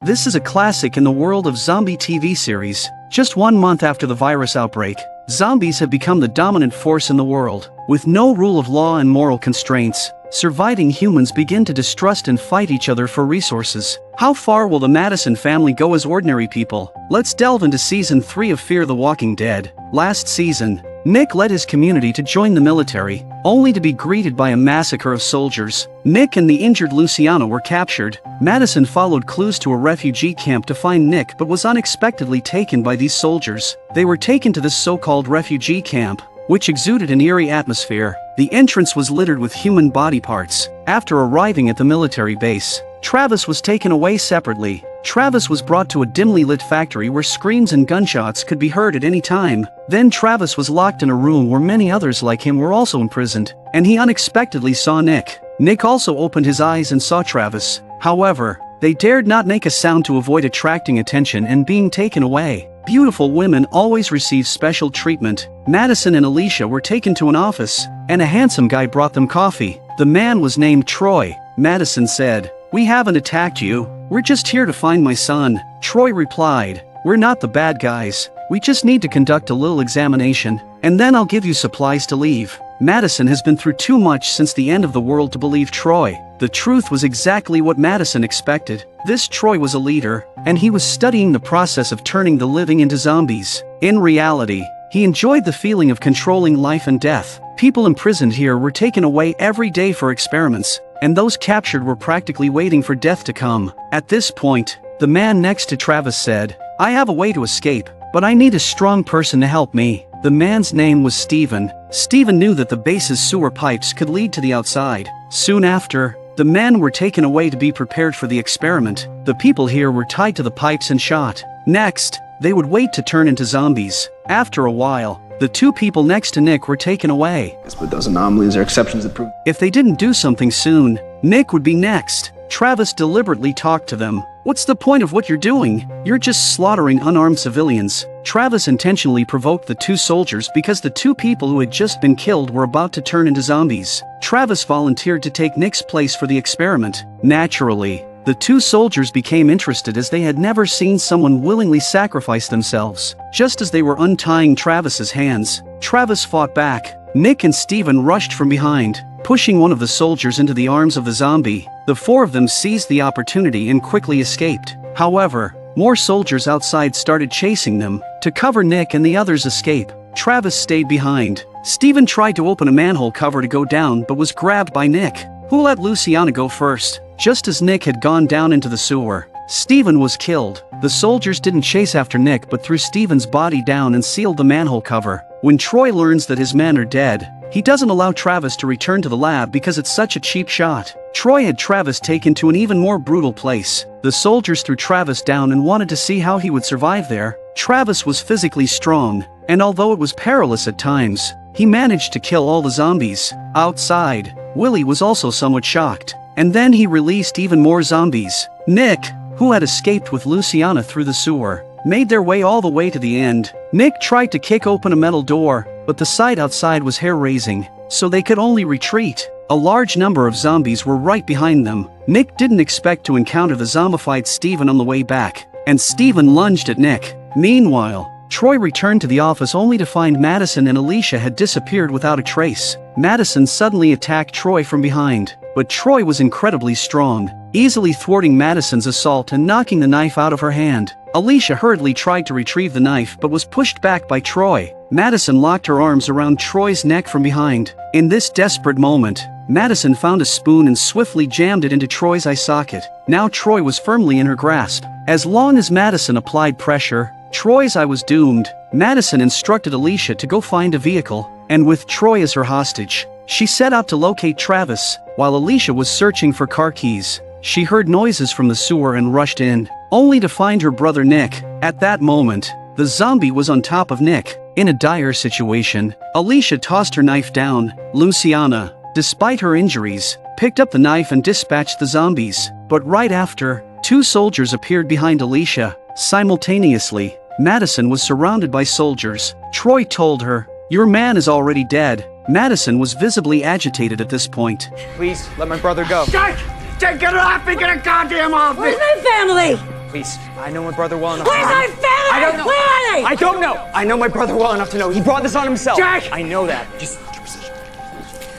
This is a classic in the world of zombie TV series. Just 1 month after the virus outbreak, zombies have become the dominant force in the world. With no rule of law and moral constraints, surviving humans begin to distrust and fight each other for resources. How far will the Madison family go as ordinary people? Let's delve into Season 3 of Fear the Walking Dead. Last season, Nick led his community to join the military, only to be greeted by a massacre of soldiers. Nick and the injured Luciana were captured. Madison followed clues to a refugee camp to find Nick but was unexpectedly taken by these soldiers. They were taken to this so-called refugee camp, which exuded an eerie atmosphere. The entrance was littered with human body parts. After arriving at the military base, Travis was taken away separately. Travis was brought to a dimly lit factory where screams and gunshots could be heard at any time. Then Travis was locked in a room where many others like him were also imprisoned, and he unexpectedly saw Nick. Nick also opened his eyes and saw Travis. However, they dared not make a sound to avoid attracting attention and being taken away. Beautiful women always receive special treatment. Madison and Alicia were taken to an office, and a handsome guy brought them coffee. The man was named Troy. Madison said, "We haven't attacked you. We're just here to find my son." Troy replied, "We're not the bad guys. We just need to conduct a little examination, and then I'll give you supplies to leave." Madison has been through too much since the end of the world to believe Troy. The truth was exactly what Madison expected. This Troy was a leader, and he was studying the process of turning the living into zombies. In reality, he enjoyed the feeling of controlling life and death. People imprisoned here were taken away every day for experiments, and those captured were practically waiting for death to come. At this point, the man next to Travis said, "I have a way to escape, but I need a strong person to help me." The man's name was Steven. Steven knew that the base's sewer pipes could lead to the outside. Soon after, the men were taken away to be prepared for the experiment. The people here were tied to the pipes and shot. Next, they would wait to turn into zombies. After a while, the two people next to Nick were taken away. But those anomalies are exceptions that prove. If they didn't do something soon, Nick would be next. Travis deliberately talked to them. "What's the point of what you're doing? You're just slaughtering unarmed civilians." Travis intentionally provoked the two soldiers because the two people who had just been killed were about to turn into zombies. Travis volunteered to take Nick's place for the experiment. Naturally, the two soldiers became interested as they had never seen someone willingly sacrifice themselves. Just as they were untying Travis's hands, Travis fought back. Nick and Steven rushed from behind, pushing one of the soldiers into the arms of the zombie. The four of them seized the opportunity and quickly escaped. However, more soldiers outside started chasing them. To cover Nick and the others' escape, Travis stayed behind. Steven tried to open a manhole cover to go down but was grabbed by Nick, who let Luciana go first. Just as Nick had gone down into the sewer, Steven was killed. The soldiers didn't chase after Nick but threw Steven's body down and sealed the manhole cover. When Troy learns that his men are dead, he doesn't allow Travis to return to the lab because it's such a cheap shot. Troy had Travis taken to an even more brutal place. The soldiers threw Travis down and wanted to see how he would survive there. Travis was physically strong, and although it was perilous at times, he managed to kill all the zombies. Outside, Willie was also somewhat shocked, and then he released even more zombies. Nick, who had escaped with Luciana through the sewer, made their way all the way to the end. Nick tried to kick open a metal door, but the sight outside was hair-raising, so they could only retreat. A large number of zombies were right behind them. Nick didn't expect to encounter the zombified Steven on the way back, and Steven lunged at Nick. Meanwhile, Troy returned to the office only to find Madison and Alicia had disappeared without a trace. Madison suddenly attacked Troy from behind, but Troy was incredibly strong, easily thwarting Madison's assault and knocking the knife out of her hand. Alicia hurriedly tried to retrieve the knife but was pushed back by Troy. Madison locked her arms around Troy's neck from behind. In this desperate moment, Madison found a spoon and swiftly jammed it into Troy's eye socket. Now Troy was firmly in her grasp. As long as Madison applied pressure, Troy's eye was doomed. Madison instructed Alicia to go find a vehicle, and with Troy as her hostage, she set out to locate Travis. While Alicia was searching for car keys, she heard noises from the sewer and rushed in, only to find her brother Nick. At that moment, the zombie was on top of Nick. In a dire situation, Alicia tossed her knife down. Luciana, despite her injuries, picked up the knife and dispatched the zombies. But right after, two soldiers appeared behind Alicia. Simultaneously, Madison was surrounded by soldiers. Troy told her, "Your man is already dead." Madison was visibly agitated at this point. Please, let my brother go. Jack! Jack, get off me! Get a goddamn off me! Where's my family? Please, I know my brother well enough. Where's my family? I don't know. Where are they? I don't know. I know my brother well enough to know he brought this on himself. Jack! I know that. Just.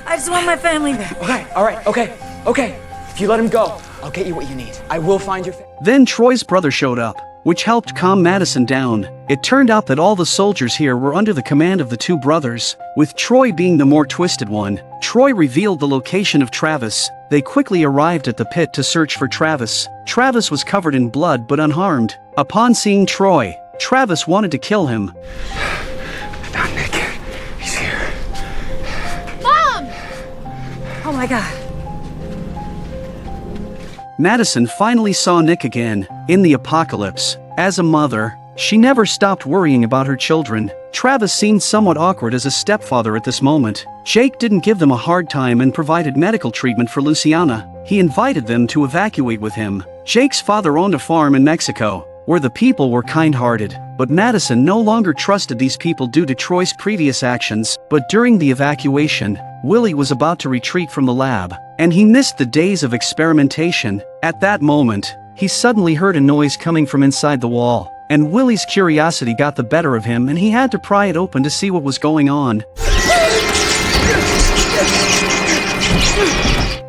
I just want my family back. Okay, all right, okay. If you let him go, I'll get you what you need. I will find your family. Then Troy's brother showed up, which helped calm Madison down. It turned out that all the soldiers here were under the command of the two brothers, with Troy being the more twisted one. Troy revealed the location of Travis. They quickly arrived at the pit to search for Travis. Travis was covered in blood but unharmed. Upon seeing Troy, Travis wanted to kill him. I found Nick. He's here. Mom! Oh my God. Madison finally saw Nick again, in the apocalypse. As a mother, she never stopped worrying about her children. Travis seemed somewhat awkward as a stepfather at this moment. Jake didn't give them a hard time and provided medical treatment for Luciana. He invited them to evacuate with him. Jake's father owned a farm in Mexico, where the people were kind-hearted. But Madison no longer trusted these people due to Troy's previous actions. But during the evacuation, Willie was about to retreat from the lab, and he missed the days of experimentation. At that moment, he suddenly heard a noise coming from inside the wall, and Willie's curiosity got the better of him and he had to pry it open to see what was going on.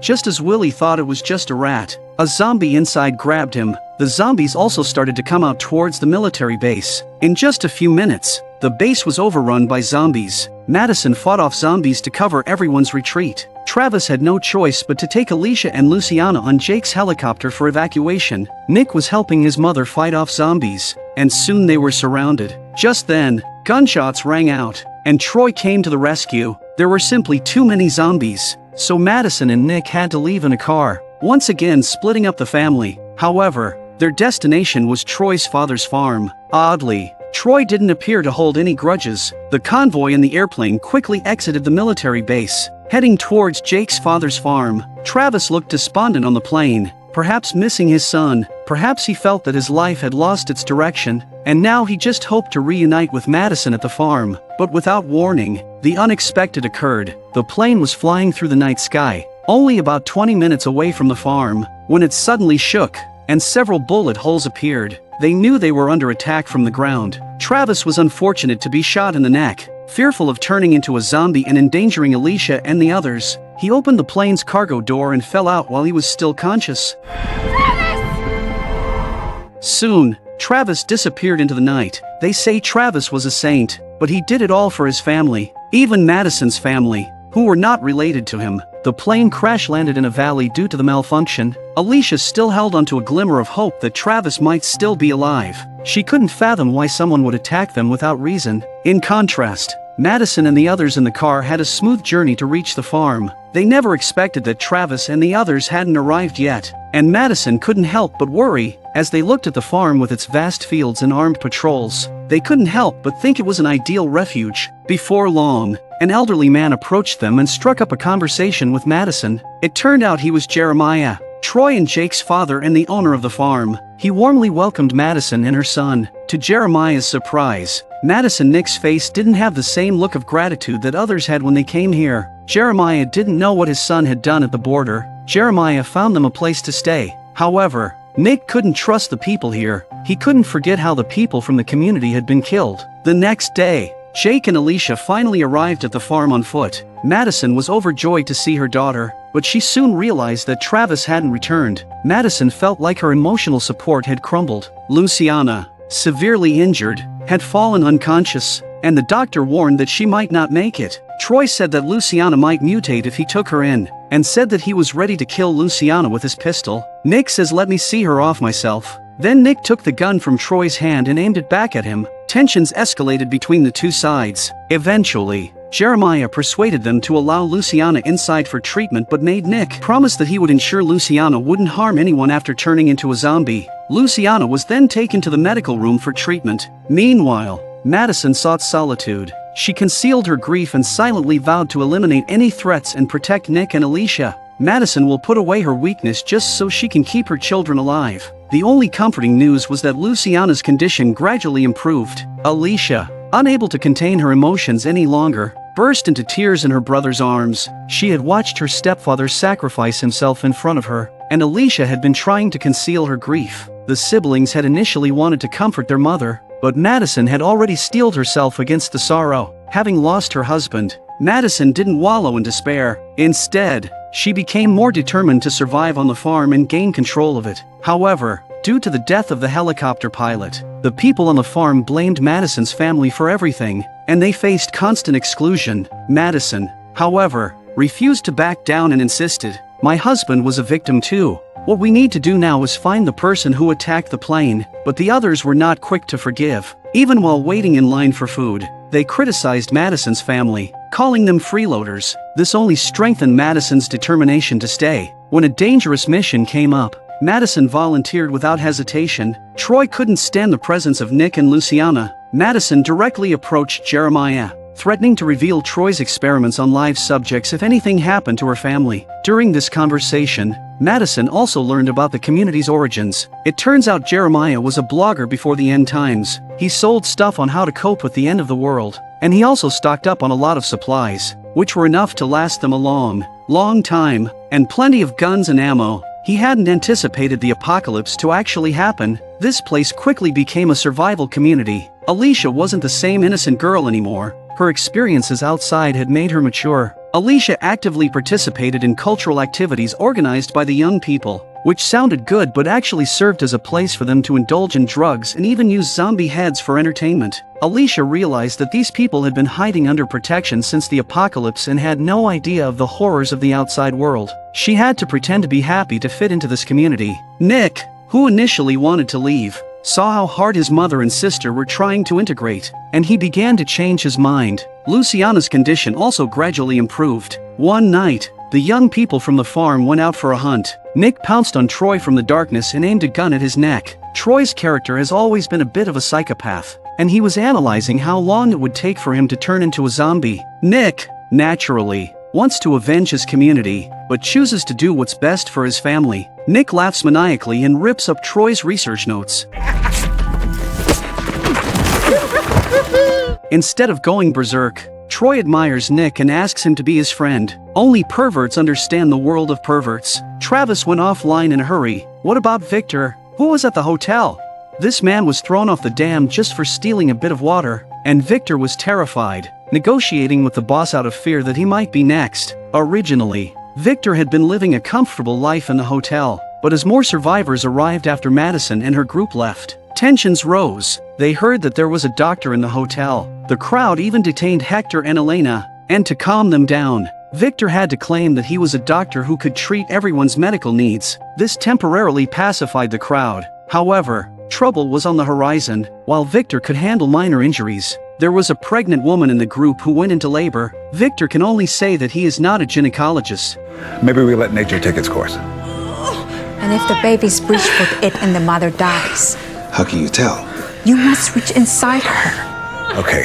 Just as Willie thought it was just a rat, a zombie inside grabbed him. The zombies also started to come out towards the military base. In just a few minutes, the base was overrun by zombies. Madison fought off zombies to cover everyone's retreat. Travis had no choice but to take Alicia and Luciana on Jake's helicopter for evacuation. Nick was helping his mother fight off zombies, and soon they were surrounded. Just then, gunshots rang out, and Troy came to the rescue. There were simply too many zombies, so Madison and Nick had to leave in a car, once again splitting up the family. However, their destination was Troy's father's farm. Oddly, Troy didn't appear to hold any grudges. The convoy and the airplane quickly exited the military base, heading towards Jake's father's farm. Travis looked despondent on the plane, perhaps missing his son. Perhaps he felt that his life had lost its direction, and now he just hoped to reunite with Madison at the farm. But without warning, the unexpected occurred. The plane was flying through the night sky, only about 20 minutes away from the farm, when it suddenly shook, and several bullet holes appeared. They knew they were under attack from the ground. Travis was unfortunate to be shot in the neck. Fearful of turning into a zombie and endangering Alicia and the others, he opened the plane's cargo door and fell out while he was still conscious. Soon, Travis disappeared into the night. They say Travis was a saint, but he did it all for his family, even Madison's family, who were not related to him. The plane crash-landed in a valley due to the malfunction. Alicia still held onto a glimmer of hope that Travis might still be alive. She couldn't fathom why someone would attack them without reason. In contrast, Madison and the others in the car had a smooth journey to reach the farm. They never expected that Travis and the others hadn't arrived yet, and Madison couldn't help but worry. As they looked at the farm with its vast fields and armed patrols, they couldn't help but think it was an ideal refuge. Before long, an elderly man approached them and struck up a conversation with Madison. It turned out he was Jeremiah, Troy and Jake's father and the owner of the farm. He warmly welcomed Madison and her son. To Jeremiah's surprise, Madison and Nick's face didn't have the same look of gratitude that others had when they came here. Jeremiah didn't know what his son had done at the border. Jeremiah found them a place to stay. However, Nick couldn't trust the people here. He couldn't forget how the people from the community had been killed. The next day, Jake and Alicia finally arrived at the farm on foot. Madison was overjoyed to see her daughter, but she soon realized that Travis hadn't returned. Madison felt like her emotional support had crumbled. Luciana, severely injured, had fallen unconscious, and the doctor warned that she might not make it. Troy said that Luciana might mutate if he took her in, and said that he was ready to kill Luciana with his pistol. Nick says, "Let me see her off myself." Then Nick took the gun from Troy's hand and aimed it back at him. Tensions escalated between the two sides. Eventually, Jeremiah persuaded them to allow Luciana inside for treatment but made Nick promise that he would ensure Luciana wouldn't harm anyone after turning into a zombie. Luciana was then taken to the medical room for treatment. Meanwhile, Madison sought solitude. She concealed her grief and silently vowed to eliminate any threats and protect Nick and Alicia. Madison will put away her weakness just so she can keep her children alive. The only comforting news was that Luciana's condition gradually improved. Alicia, unable to contain her emotions any longer, burst into tears in her brother's arms. She had watched her stepfather sacrifice himself in front of her, and Alicia had been trying to conceal her grief. The siblings had initially wanted to comfort their mother, but Madison had already steeled herself against the sorrow. Having lost her husband, Madison didn't wallow in despair. Instead, she became more determined to survive on the farm and gain control of it. However, due to the death of the helicopter pilot, the people on the farm blamed Madison's family for everything, and they faced constant exclusion. Madison, however, refused to back down and insisted, "My husband was a victim too. What we need to do now is find the person who attacked the plane." But the others were not quick to forgive. Even while waiting in line for food, they criticized Madison's family, calling them freeloaders. This only strengthened Madison's determination to stay. When a dangerous mission came up, Madison volunteered without hesitation. Troy couldn't stand the presence of Nick and Luciana. Madison directly approached Jeremiah, threatening to reveal Troy's experiments on live subjects if anything happened to her family. During this conversation, Madison also learned about the community's origins. It turns out Jeremiah was a blogger before the end times. He sold stuff on how to cope with the end of the world, and he also stocked up on a lot of supplies, which were enough to last them a long time, and plenty of guns and ammo. He hadn't anticipated the apocalypse to actually happen. This place quickly became a survival community. Alicia wasn't the same innocent girl anymore. Her experiences outside had made her mature. Alicia actively participated in cultural activities organized by the young people, which sounded good but actually served as a place for them to indulge in drugs and even use zombie heads for entertainment. Alicia realized that these people had been hiding under protection since the apocalypse and had no idea of the horrors of the outside world. She had to pretend to be happy to fit into this community. Nick, who initially wanted to leave, saw how hard his mother and sister were trying to integrate, and he began to change his mind. Luciana's condition also gradually improved. One night, the young people from the farm went out for a hunt. Nick pounced on Troy from the darkness and aimed a gun at his neck. Troy's character has always been a bit of a psychopath, and he was analyzing how long it would take for him to turn into a zombie. Nick, naturally, wants to avenge his community, but chooses to do what's best for his family. Nick laughs maniacally and rips up Troy's research notes. Instead of going berserk, Troy admires Nick and asks him to be his friend. Only perverts understand the world of perverts. Travis went offline in a hurry. What about Victor, who was at the hotel? This man was thrown off the dam just for stealing a bit of water, and Victor was terrified, negotiating with the boss out of fear that he might be next. Originally, Victor had been living a comfortable life in the hotel, but as more survivors arrived after Madison and her group left, tensions rose. They heard that there was a doctor in the hotel. The crowd even detained Hector and Elena, and to calm them down, Victor had to claim that he was a doctor who could treat everyone's medical needs. This temporarily pacified the crowd. However, trouble was on the horizon. While Victor could handle minor injuries, there was a pregnant woman in the group who went into labor. Victor can only say that he is not a gynecologist. Maybe we let nature take its course. And if the baby's breached with it and the mother dies? How can you tell? You must reach inside her. Okay,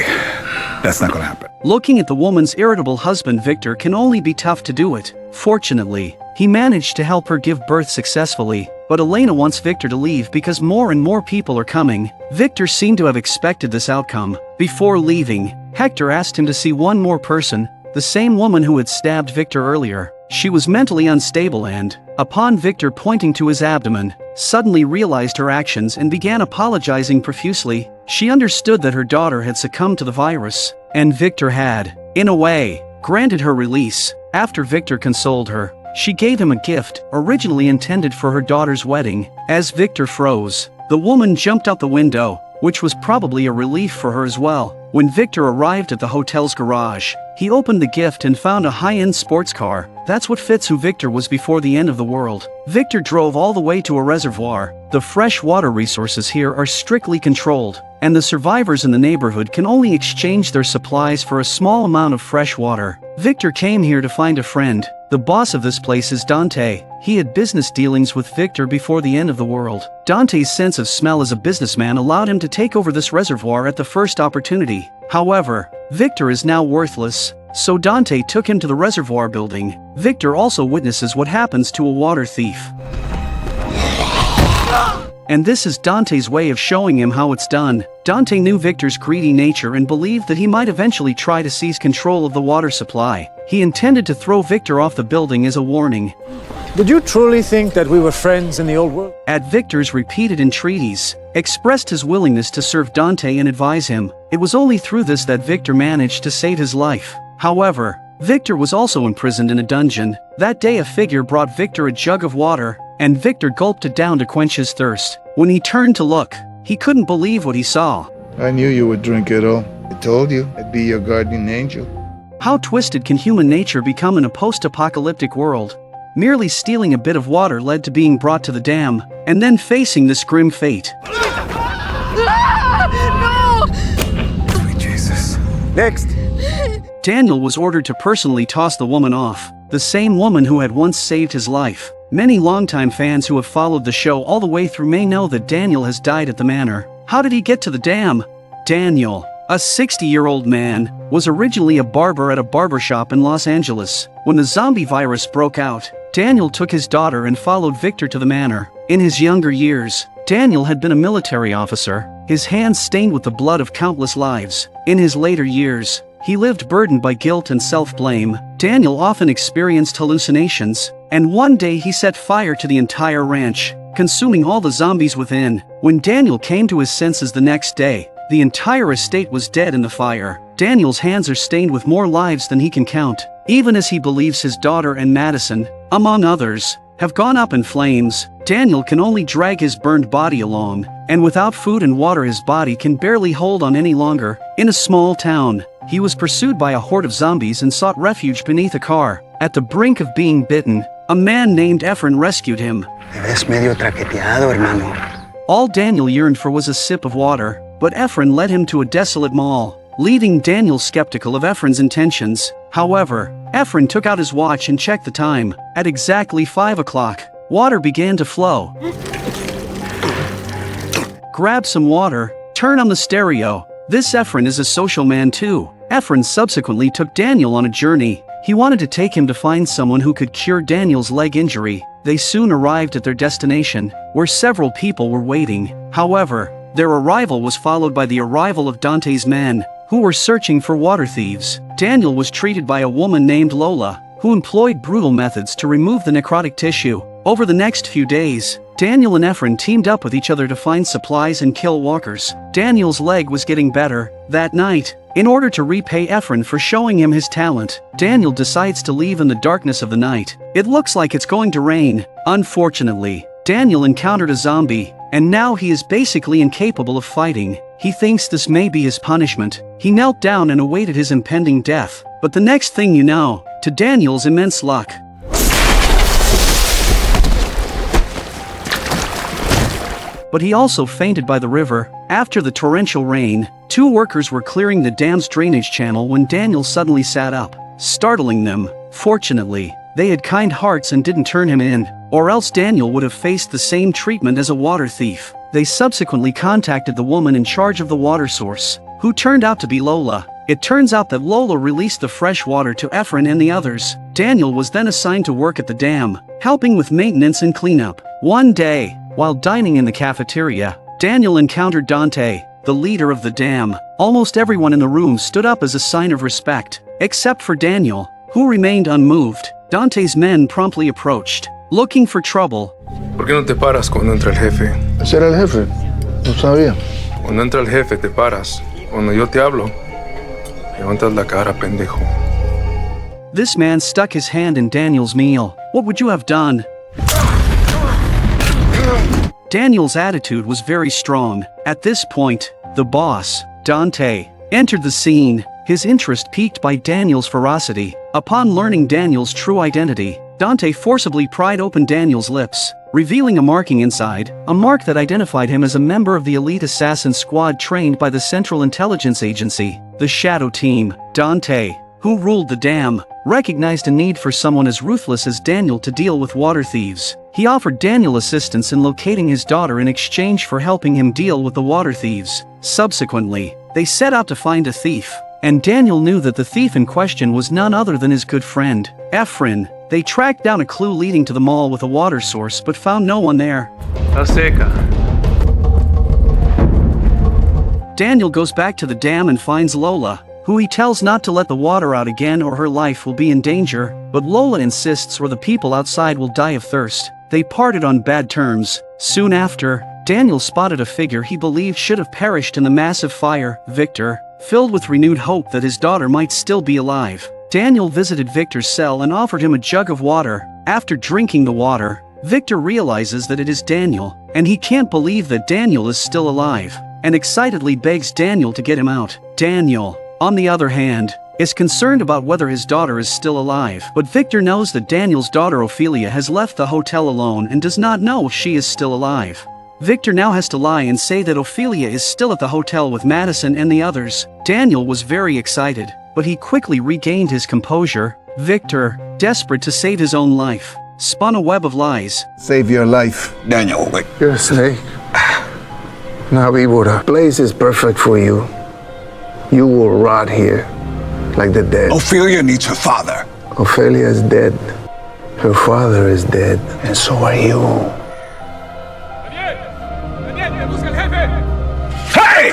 that's not gonna happen. Looking at the woman's irritable husband, Victor can only be tough to do it. Fortunately, he managed to help her give birth successfully, but Elena wants Victor to leave because more and more people are coming. Victor seemed to have expected this outcome. Before leaving, Hector asked him to see one more person, the same woman who had stabbed Victor earlier. She was mentally unstable and, upon Victor pointing to his abdomen, suddenly realized her actions and began apologizing profusely. She understood that her daughter had succumbed to the virus, and Victor had, in a way, granted her release. After Victor consoled her, she gave him a gift, originally intended for her daughter's wedding. As Victor froze, the woman jumped out the window, which was probably a relief for her as well. When Victor arrived at the hotel's garage, he opened the gift and found a high-end sports car. That's what fits who Victor was before the end of the world. Victor drove all the way to a reservoir. The fresh water resources here are strictly controlled, and the survivors in the neighborhood can only exchange their supplies for a small amount of fresh water. Victor came here to find a friend. The boss of this place is Dante. He had business dealings with Victor before the end of the world. Dante's sense of smell as a businessman allowed him to take over this reservoir at the first opportunity. However, Victor is now worthless, so Dante took him to the reservoir building. Victor also witnesses what happens to a water thief. and this is Dante's way of showing him how it's done. Dante knew Victor's greedy nature and believed that he might eventually try to seize control of the water supply. He intended to throw Victor off the building as a warning. Did you truly think that we were friends in the old world? At Victor's repeated entreaties, expressed his willingness to serve Dante and advise him. It was only through this that Victor managed to save his life. However, Victor was also imprisoned in a dungeon. That day a figure brought Victor a jug of water, and Victor gulped it down to quench his thirst. When he turned to look, he couldn't believe what he saw. I knew you would drink it all. I told you I'd be your guardian angel. How twisted can human nature become in a post-apocalyptic world? Merely stealing a bit of water led to being brought to the dam, and then facing this grim fate. Sweet Jesus. Next. Daniel was ordered to personally toss the woman off, the same woman who had once saved his life. Many longtime fans who have followed the show all the way through may know that Daniel has died at the manor. How did he get to the dam? Daniel, a 60-year-old man, was originally a barber at a barbershop in Los Angeles. When the zombie virus broke out, Daniel took his daughter and followed Victor to the manor. In his younger years, Daniel had been a military officer, his hands stained with the blood of countless lives. In his later years, he lived burdened by guilt and self-blame. Daniel often experienced hallucinations, and one day he set fire to the entire ranch, consuming all the zombies within. When Daniel came to his senses the next day, the entire estate was dead in the fire. Daniel's hands are stained with more lives than he can count, even as he believes his daughter and Madison, among others, have gone up in flames. Daniel can only drag his burned body along, and without food and water his body can barely hold on any longer. In a small town, he was pursued by a horde of zombies and sought refuge beneath a car. At the brink of being bitten, a man named Efren rescued him. Te ves medio traqueteado, hermano. All Daniel yearned for was a sip of water, but Efren led him to a desolate mall, leaving Daniel skeptical of Efren's intentions. However, Efren took out his watch and checked the time. At exactly 5 o'clock, water began to flow. Grab some water, turn on the stereo. This Efren is a social man too. Efren subsequently took Daniel on a journey. He wanted to take him to find someone who could cure Daniel's leg injury. They soon arrived at their destination, where several people were waiting. However, their arrival was followed by the arrival of Dante's men, who were searching for water thieves. Daniel was treated by a woman named Lola, who employed brutal methods to remove the necrotic tissue. Over the next few days, Daniel and Efren teamed up with each other to find supplies and kill walkers. Daniel's leg was getting better. That night, in order to repay Efren for showing him his talent, Daniel decides to leave in the darkness of the night. It looks like it's going to rain. Unfortunately, Daniel encountered a zombie, and now he is basically incapable of fighting. He thinks this may be his punishment. He knelt down and awaited his impending death. But the next thing you know, to Daniel's immense luck, but he also fainted by the river. After the torrential rain, 2 workers were clearing the dam's drainage channel when Daniel suddenly sat up, startling them. Fortunately, they had kind hearts and didn't turn him in, or else Daniel would have faced the same treatment as a water thief. They subsequently contacted the woman in charge of the water source, who turned out to be Lola. It turns out that Lola released the fresh water to Efren and the others. Daniel was then assigned to work at the dam, helping with maintenance and cleanup. One day, while dining in the cafeteria, Daniel encountered Dante, the leader of the dam. Almost everyone in the room stood up as a sign of respect, except for Daniel, who remained unmoved. Dante's men promptly approached, looking for trouble. ¿Por qué no te paras cuando entra el jefe? Ese era el jefe. No sabía. Cuando entra el jefe te paras. Cuando yo te hablo, levantas la cara, pendejo. This man stuck his hand in Daniel's meal. What would you have done? Daniel's attitude was very strong. At this point, the boss, Dante, entered the scene, his interest piqued by Daniel's ferocity. Upon learning Daniel's true identity, Dante forcibly pried open Daniel's lips, revealing a marking inside, a mark that identified him as a member of the elite assassin squad trained by the Central Intelligence Agency, the Shadow Team. Dante, who ruled the dam, recognized a need for someone as ruthless as Daniel to deal with water thieves. He offered Daniel assistance in locating his daughter in exchange for helping him deal with the water thieves. Subsequently, they set out to find a thief, and Daniel knew that the thief in question was none other than his good friend, Efren. They tracked down a clue leading to the mall with a water source but found no one there. Está seca. Daniel goes back to the dam and finds Lola, who he tells not to let the water out again or her life will be in danger, but Lola insists or the people outside will die of thirst. They parted on bad terms. Soon after, Daniel spotted a figure he believed should have perished in the massive fire, Victor, filled with renewed hope that his daughter might still be alive. Daniel visited Victor's cell and offered him a jug of water. After drinking the water, Victor realizes that it is Daniel, and he can't believe that Daniel is still alive, and excitedly begs Daniel to get him out. Daniel, on the other hand, is concerned about whether his daughter is still alive, but Victor knows that Daniel's daughter Ophelia has left the hotel alone and does not know if she is still alive. Victor now has to lie and say that Ophelia is still at the hotel with Madison and the others. Daniel was very excited, but he quickly regained his composure. Victor, desperate to save his own life, spun a web of lies. Save your life. Daniel, wait. You're a snake. Now, Ibora, place is perfect for you. You will rot here, like the dead. Ophelia needs her father. Ophelia is dead. Her father is dead. And so are you. Hey!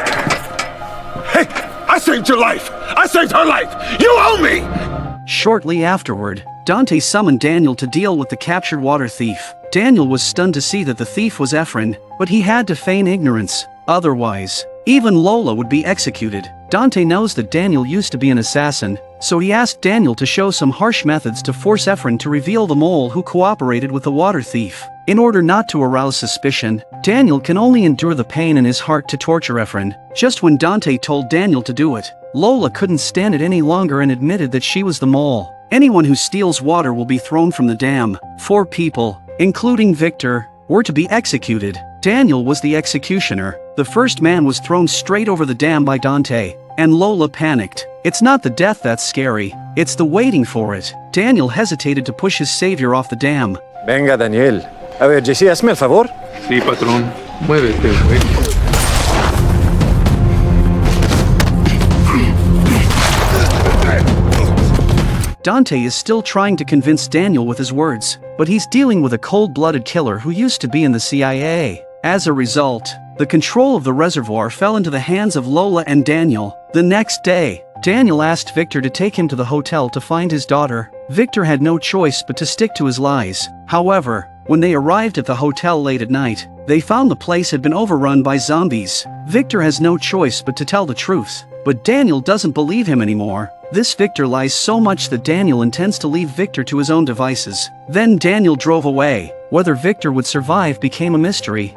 Hey! I saved your life! I saved her life! You owe me! Shortly afterward, Dante summoned Daniel to deal with the captured water thief. Daniel was stunned to see that the thief was Ephraim, but he had to feign ignorance. Otherwise, even Lola would be executed. Dante knows that Daniel used to be an assassin, so he asked Daniel to show some harsh methods to force Ephraim to reveal the mole who cooperated with the water thief. In order not to arouse suspicion, Daniel can only endure the pain in his heart to torture Ephraim. Just when Dante told Daniel to do it, Lola couldn't stand it any longer and admitted that she was the mole. Anyone who steals water will be thrown from the dam. 4 people, including Victor, were to be executed. Daniel was the executioner. The first man was thrown straight over the dam by Dante, and Lola panicked. It's not the death that's scary, it's the waiting for it. Daniel hesitated to push his savior off the dam. Venga, Daniel. A ver, Jesse, hazme el favor. Sí, patrón. Muévete, güey. Dante is still trying to convince Daniel with his words, but he's dealing with a cold-blooded killer who used to be in the CIA. As a result, the control of the reservoir fell into the hands of Lola and Daniel. The next day, Daniel asked Victor to take him to the hotel to find his daughter. Victor had no choice but to stick to his lies. However, when they arrived at the hotel late at night, they found the place had been overrun by zombies. Victor has no choice but to tell the truth, but Daniel doesn't believe him anymore. This Victor lies so much that Daniel intends to leave Victor to his own devices. Then Daniel drove away. Whether Victor would survive became a mystery.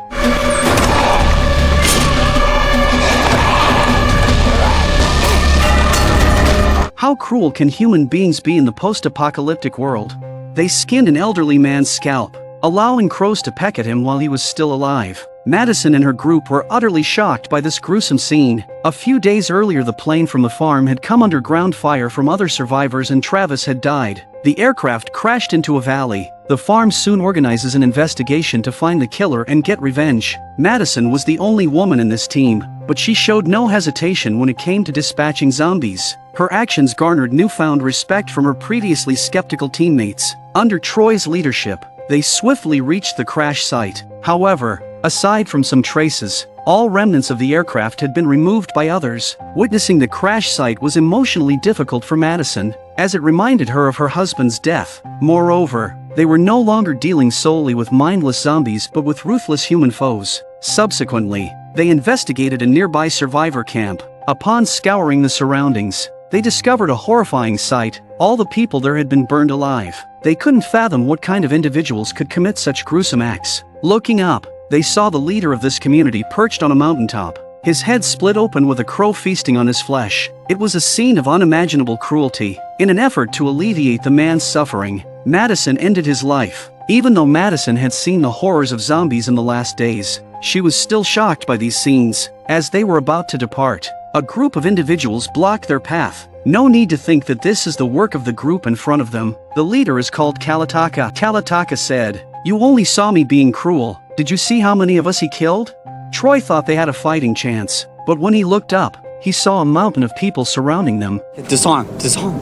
How cruel can human beings be in the post-apocalyptic world? They skinned an elderly man's scalp, allowing crows to peck at him while he was still alive. Madison and her group were utterly shocked by this gruesome scene. A few days earlier, the plane from the farm had come under ground fire from other survivors and Travis had died. The aircraft crashed into a valley. The farm soon organizes an investigation to find the killer and get revenge. Madison was the only woman in this team, but she showed no hesitation when it came to dispatching zombies. Her actions garnered newfound respect from her previously skeptical teammates. Under Troy's leadership, they swiftly reached the crash site. However, aside from some traces, all remnants of the aircraft had been removed by others. Witnessing the crash site was emotionally difficult for Madison, as it reminded her of her husband's death. Moreover, they were no longer dealing solely with mindless zombies but with ruthless human foes. Subsequently, they investigated a nearby survivor camp. Upon scouring the surroundings, they discovered a horrifying sight. All the people there had been burned alive. They couldn't fathom what kind of individuals could commit such gruesome acts. Looking up, they saw the leader of this community perched on a mountaintop, his head split open with a crow feasting on his flesh. It was a scene of unimaginable cruelty. In an effort to alleviate the man's suffering, Madison ended his life. Even though Madison had seen the horrors of zombies in the last days, she was still shocked by these scenes. As they were about to depart, a group of individuals blocked their path. No need to think that this is the work of the group in front of them. The leader is called Kalitaka. Kalitaka said, "You only saw me being cruel. Did you see how many of us he killed?" Troy thought they had a fighting chance, but when he looked up, he saw a mountain of people surrounding them. Disarm, disarm.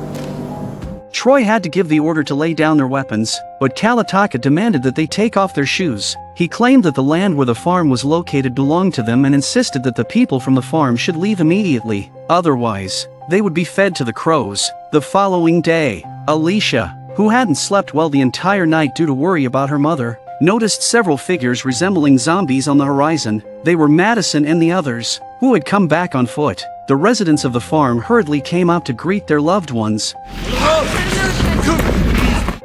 Troy had to give the order to lay down their weapons, but Kalitaka demanded that they take off their shoes. He claimed that the land where the farm was located belonged to them and insisted that the people from the farm should leave immediately. Otherwise, they would be fed to the crows. The following day, Alicia, who hadn't slept well the entire night due to worry about her mother, noticed several figures resembling zombies on the horizon. They were Madison and the others, who had come back on foot. The residents of the farm hurriedly came out to greet their loved ones.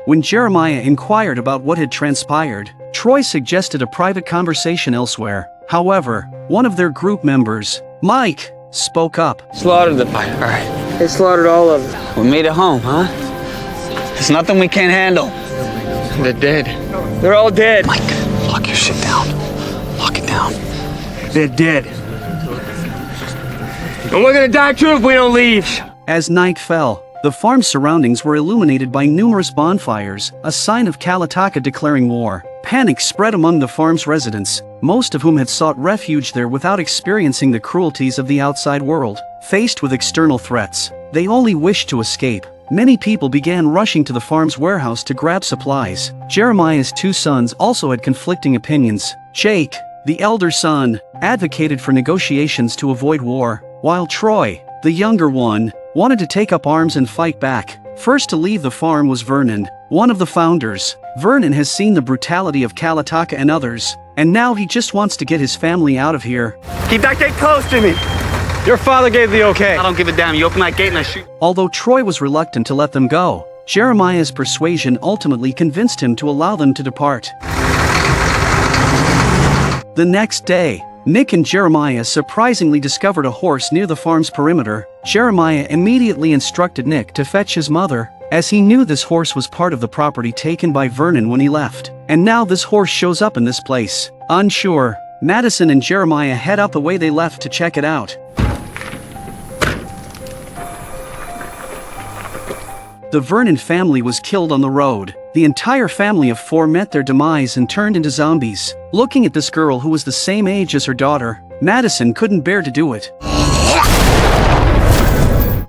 When Jeremiah inquired about what had transpired, Troy suggested a private conversation elsewhere. However, one of their group members, Mike, spoke up. Slaughtered them. All right. They slaughtered all of them. We made it home, huh? There's nothing we can't handle. They're dead. They're all dead. Mike, lock your shit down. Lock it down. They're dead. And we're gonna die too if we don't leave. As night fell, the farm's surroundings were illuminated by numerous bonfires, a sign of Kalataka declaring war. Panic spread among the farm's residents, most of whom had sought refuge there without experiencing the cruelties of the outside world. Faced with external threats, they only wished to escape. Many people began rushing to the farm's warehouse to grab supplies. Jeremiah's two sons also had conflicting opinions. Jake, the elder son, advocated for negotiations to avoid war, while Troy, the younger one, wanted to take up arms and fight back. First to leave the farm was Vernon, one of the founders. Vernon has seen the brutality of Kalataka and others, and now he just wants to get his family out of here. Keep that gate closed to me. Your father gave the okay. I don't give a damn. You open that gate and I shoot. Although Troy was reluctant to let them go, Jeremiah's persuasion ultimately convinced him to allow them to depart. The next day, Nick and Jeremiah surprisingly discovered a horse near the farm's perimeter. Jeremiah immediately instructed Nick to fetch his mother, as he knew this horse was part of the property taken by Vernon when he left. And now this horse shows up in this place. Unsure, Madison and Jeremiah head out the way they left to check it out. The Vernon family was killed on the road. The entire family of four met their demise and turned into zombies. Looking at this girl who was the same age as her daughter, Madison couldn't bear to do it.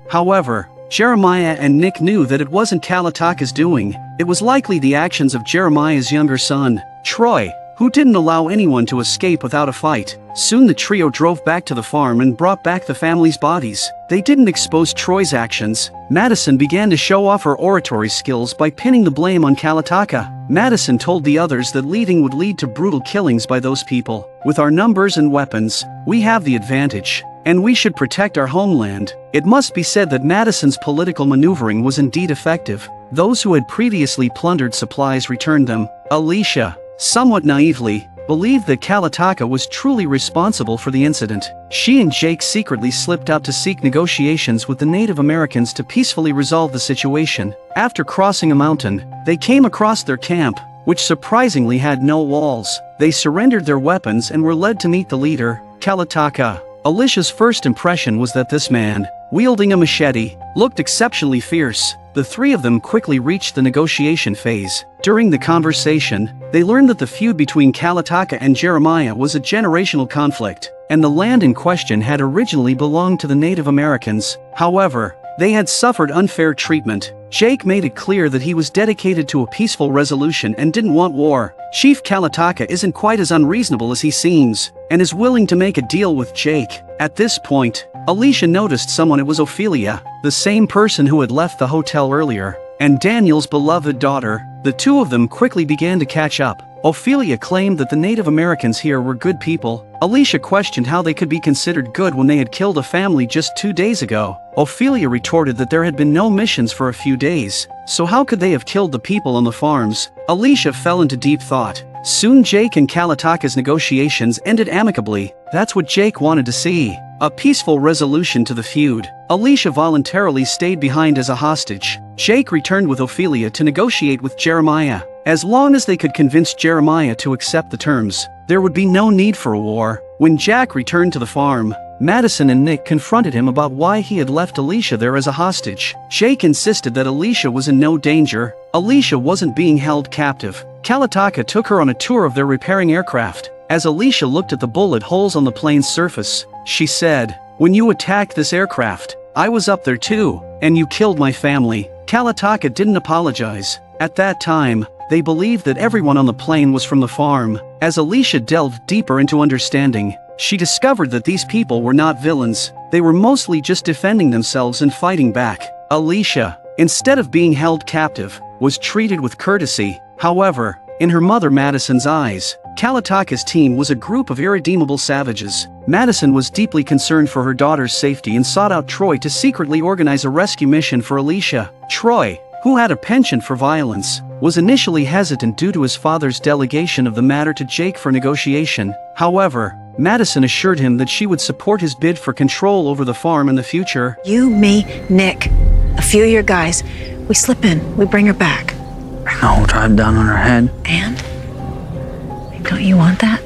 However, Jeremiah and Nick knew that it wasn't Kalataka's doing. It was likely the actions of Jeremiah's younger son, Troy, who didn't allow anyone to escape without a fight. Soon the trio drove back to the farm and brought back the family's bodies. They didn't expose Troy's actions. Madison began to show off her oratory skills by pinning the blame on Kalataka. Madison told the others that leaving would lead to brutal killings by those people. With our numbers and weapons, we have the advantage, and we should protect our homeland. It must be said that Madison's political maneuvering was indeed effective. Those who had previously plundered supplies returned them. Alicia, somewhat naively, believed that Kalataka was truly responsible for the incident. She and Jake secretly slipped out to seek negotiations with the Native Americans to peacefully resolve the situation. After crossing a mountain, they came across their camp, which surprisingly had no walls. They surrendered their weapons and were led to meet the leader, Kalataka. Alicia's first impression was that this man, wielding a machete, looked exceptionally fierce. The three of them quickly reached the negotiation phase. During the conversation, they learned that the feud between Kalataka and Jeremiah was a generational conflict, and the land in question had originally belonged to the Native Americans. However, they had suffered unfair treatment. Jake made it clear that he was dedicated to a peaceful resolution and didn't want war. Chief Kalataka isn't quite as unreasonable as he seems, and is willing to make a deal with Jake. At this point, Alicia noticed someone. It was Ophelia, the same person who had left the hotel earlier, and Daniel's beloved daughter. The two of them quickly began to catch up. Ophelia claimed that the Native Americans here were good people. Alicia questioned how they could be considered good when they had killed a family just 2 days ago. Ophelia retorted that there had been no missions for a few days, so how could they have killed the people on the farms? Alicia fell into deep thought. Soon Jake and Kalataka's negotiations ended amicably. That's what Jake wanted to see. A peaceful resolution to the feud. Alicia voluntarily stayed behind as a hostage. Jake returned with Ophelia to negotiate with Jeremiah. As long as they could convince Jeremiah to accept the terms, there would be no need for a war. When Jack returned to the farm, Madison and Nick confronted him about why he had left Alicia there as a hostage. Jake insisted that Alicia was in no danger. Alicia wasn't being held captive. Kalataka took her on a tour of their repairing aircraft. As Alicia looked at the bullet holes on the plane's surface, she said, "When you attacked this aircraft, I was up there too, and you killed my family." Kalataka didn't apologize. At that time, they believed that everyone on the plane was from the farm. As Alicia delved deeper into understanding, she discovered that these people were not villains. They were mostly just defending themselves and fighting back. Alicia, instead of being held captive, was treated with courtesy. However, in her mother Madison's eyes, Kalataka's team was a group of irredeemable savages. Madison was deeply concerned for her daughter's safety and sought out Troy to secretly organize a rescue mission for Alicia. Troy, who had a penchant for violence, was initially hesitant due to his father's delegation of the matter to Jake for negotiation. However, Madison assured him that she would support his bid for control over the farm in the future. You, me, Nick, a few of your guys, we slip in, we bring her back. Bring the whole tribe down on her head. And? Don't you want that?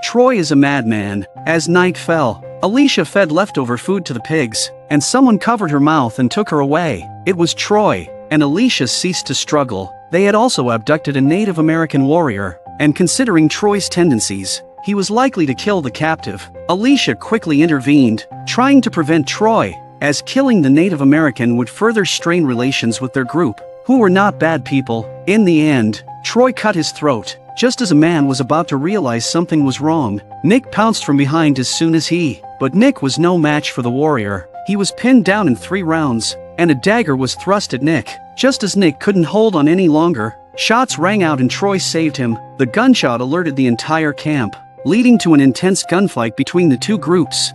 Troy is a madman. As night fell, Alicia fed leftover food to the pigs, and someone covered her mouth and took her away. It was Troy, and Alicia ceased to struggle. They had also abducted a Native American warrior, and considering Troy's tendencies, he was likely to kill the captive. Alicia quickly intervened, trying to prevent Troy, as killing the Native American would further strain relations with their group, who were not bad people. In the end, Troy cut his throat, just as a man was about to realize something was wrong. Nick pounced from behind as soon as but Nick was no match for the warrior. He was pinned down in 3 rounds, and a dagger was thrust at Nick. Just as Nick couldn't hold on any longer, shots rang out and Troy saved him. The gunshot alerted the entire camp, leading to an intense gunfight between the two groups.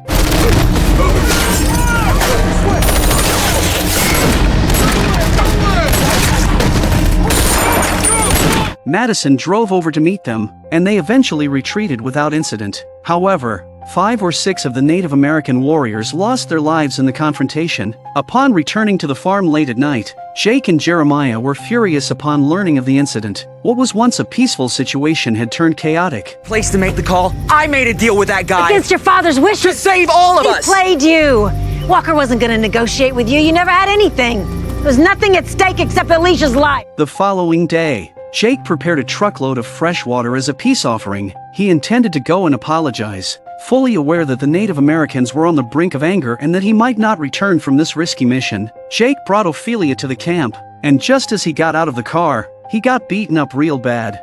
Madison drove over to meet them, and they eventually retreated without incident. However, 5 or 6 of the Native American warriors lost their lives in the confrontation. Upon returning to the farm late at night, Jake and Jeremiah were furious upon learning of the incident. What was once a peaceful situation had turned chaotic. Place to make the call. I made a deal with that guy. Against your father's wishes. To save all of us. He played you. Walker wasn't gonna negotiate with you. You never had anything. There was nothing at stake except Alicia's life. The following day, Jake prepared a truckload of fresh water as a peace offering. He intended to go and apologize, fully aware that the Native Americans were on the brink of anger and that he might not return from this risky mission. Jake brought Ophelia to the camp, and just as he got out of the car, he got beaten up real bad.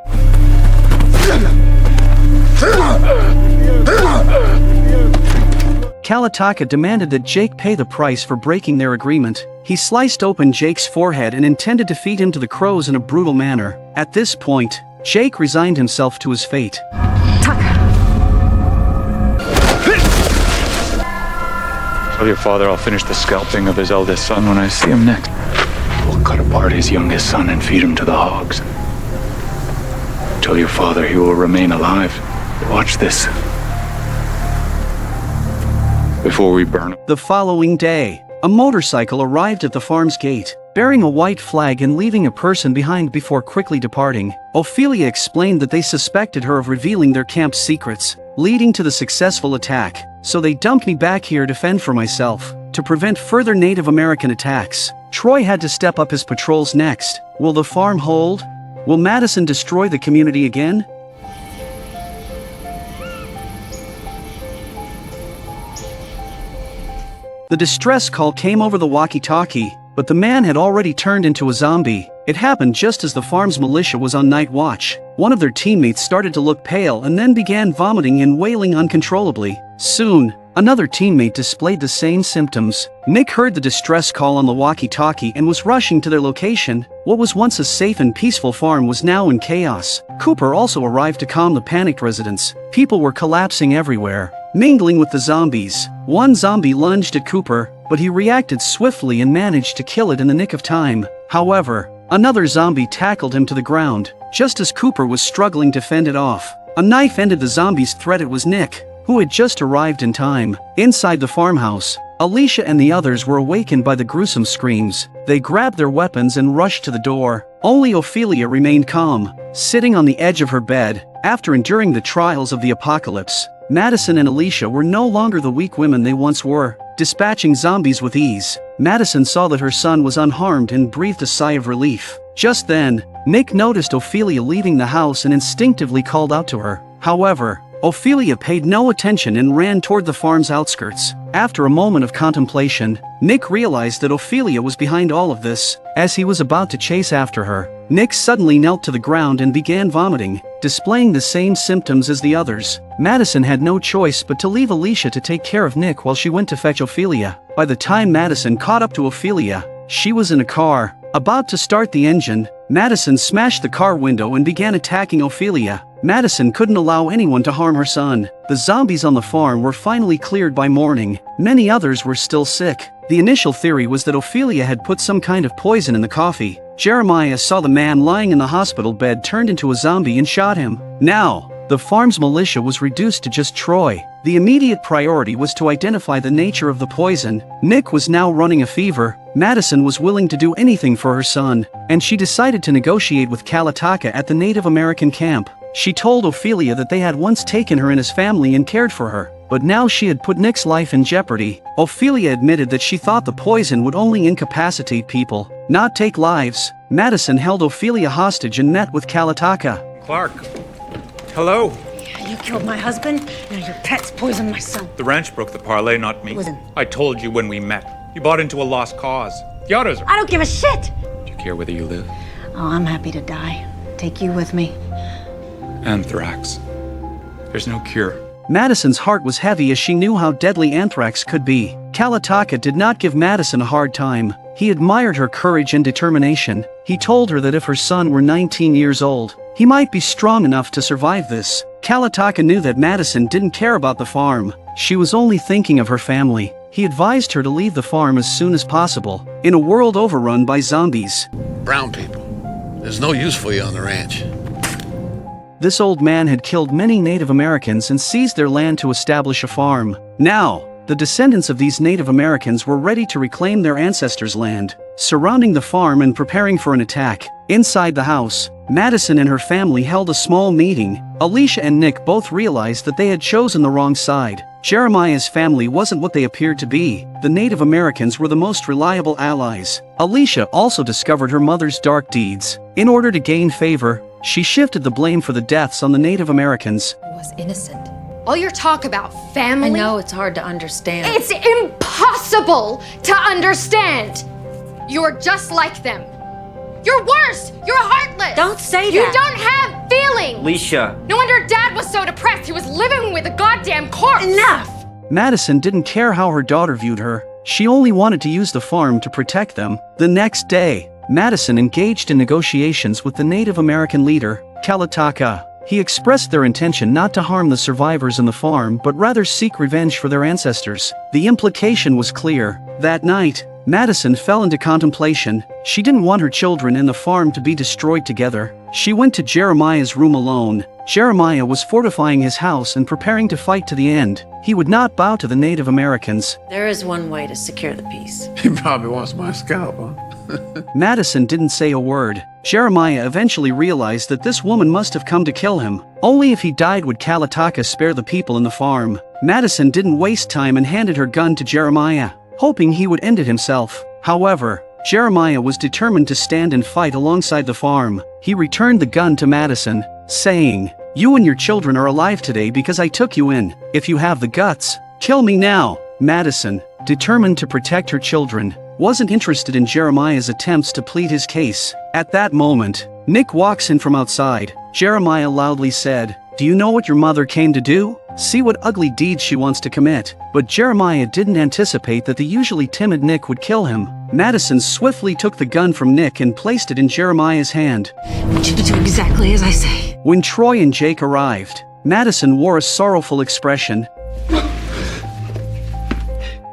Kalataka demanded that Jake pay the price for breaking their agreement. He sliced open Jake's forehead and intended to feed him to the crows in a brutal manner. At this point, Jake resigned himself to his fate. Tell your father I'll finish the scalping of his eldest son when I see him next. We'll cut apart his youngest son and feed him to the hogs. Tell your father he will remain alive. Watch this. Before we burn him. The following day, a motorcycle arrived at the farm's gate, bearing a white flag and leaving a person behind before quickly departing. Ophelia explained that they suspected her of revealing their camp's secrets, leading to the successful attack. So they dumped me back here to fend for myself. To prevent further Native American attacks, Troy had to step up his patrols next. Will the farm hold? Will Madison destroy the community again? The distress call came over the walkie-talkie, but the man had already turned into a zombie. It happened just as the farm's militia was on night watch. One of their teammates started to look pale and then began vomiting and wailing uncontrollably. Soon, another teammate displayed the same symptoms. Nick heard the distress call on the walkie-talkie and was rushing to their location. What was once a safe and peaceful farm was now in chaos. Cooper also arrived to calm the panicked residents. People were collapsing everywhere, mingling with the zombies. One zombie lunged at Cooper, but he reacted swiftly and managed to kill it in the nick of time. However, another zombie tackled him to the ground, just as Cooper was struggling to fend it off. A knife ended the zombie's threat. It was Nick, who had just arrived in time. Inside the farmhouse, Alicia and the others were awakened by the gruesome screams. They grabbed their weapons and rushed to the door. Only Ophelia remained calm, sitting on the edge of her bed. After enduring the trials of the apocalypse, Madison and Alicia were no longer the weak women they once were, dispatching zombies with ease. Madison saw that her son was unharmed and breathed a sigh of relief. Just then, Nick noticed Ophelia leaving the house and instinctively called out to her. However, Ophelia paid no attention and ran toward the farm's outskirts. After a moment of contemplation, Nick realized that Ophelia was behind all of this. As he was about to chase after her, Nick suddenly knelt to the ground and began vomiting, displaying the same symptoms as the others. Madison had no choice but to leave Alicia to take care of Nick while she went to fetch Ophelia. By the time Madison caught up to Ophelia, she was in a car. About to start the engine, Madison smashed the car window and began attacking Ophelia. Madison couldn't allow anyone to harm her son. The zombies on the farm were finally cleared by morning. Many others were still sick. The initial theory was that Ophelia had put some kind of poison in the coffee. Jeremiah saw the man lying in the hospital bed turned into a zombie and shot him. Now, the farm's militia was reduced to just Troy. The immediate priority was to identify the nature of the poison. Nick was now running a fever. Madison was willing to do anything for her son, and she decided to negotiate with Kalataka at the Native American camp. She told Ophelia that they had once taken her in his family and cared for her, but now she had put Nick's life in jeopardy. Ophelia admitted that she thought the poison would only incapacitate people, not take lives. Madison held Ophelia hostage and met with Kalataka. Clark. Hello. You killed my husband, now your pets poisoned my son. The ranch broke the parlay, not me. Listen. I told you when we met. You bought into a lost cause. The others are... I don't give a shit! Do you care whether you live? Oh, I'm happy to die. Take you with me. Anthrax. There's no cure. Madison's heart was heavy as she knew how deadly anthrax could be. Kalataka did not give Madison a hard time. He admired her courage and determination. He told her that if her son were 19 years old, he might be strong enough to survive this. Kalataka knew that Madison didn't care about the farm. She was only thinking of her family. He advised her to leave the farm as soon as possible, in a world overrun by zombies. Brown people. There's no use for you on the ranch. This old man had killed many Native Americans and seized their land to establish a farm. Now, the descendants of these Native Americans were ready to reclaim their ancestors' land, surrounding the farm and preparing for an attack. Inside the house, Madison and her family held a small meeting. Alicia and Nick both realized that they had chosen the wrong side. Jeremiah's family wasn't what they appeared to be. The Native Americans were the most reliable allies. Alicia also discovered her mother's dark deeds. In order to gain favor, she shifted the blame for the deaths on the Native Americans. He was innocent. All your talk about family... I know it's hard to understand. It's impossible to understand! You're just like them. You're worse! You're heartless! Don't say You that! don't have feelings! Alicia. No wonder Dad was so depressed. He was living with a goddamn corpse! Enough! Madison didn't care how her daughter viewed her. She only wanted to use the farm to protect them. The next day, Madison engaged in negotiations with the Native American leader, Kalataka. He expressed their intention not to harm the survivors in the farm but rather seek revenge for their ancestors. The implication was clear. That night, Madison fell into contemplation. She didn't want her children and the farm to be destroyed together. She went to Jeremiah's room alone. Jeremiah was fortifying his house and preparing to fight to the end. He would not bow to the Native Americans. There is one way to secure the peace. He probably wants my scalp, huh? Madison didn't say a word. Jeremiah eventually realized that this woman must have come to kill him. Only if he died would Kalataka spare the people in the farm. Madison didn't waste time and handed her gun to Jeremiah, hoping he would end it himself. However, Jeremiah was determined to stand and fight alongside the farm. He returned the gun to Madison, saying, "You and your children are alive today because I took you in. If you have the guts, kill me now." Madison, determined to protect her children, wasn't interested in Jeremiah's attempts to plead his case. At that moment, Nick walks in from outside. Jeremiah loudly said, "Do you know what your mother came to do? See what ugly deeds she wants to commit." But Jeremiah didn't anticipate that the usually timid Nick would kill him. Madison swiftly took the gun from Nick and placed it in Jeremiah's hand. I want you to do exactly as I say. When Troy and Jake arrived, Madison wore a sorrowful expression.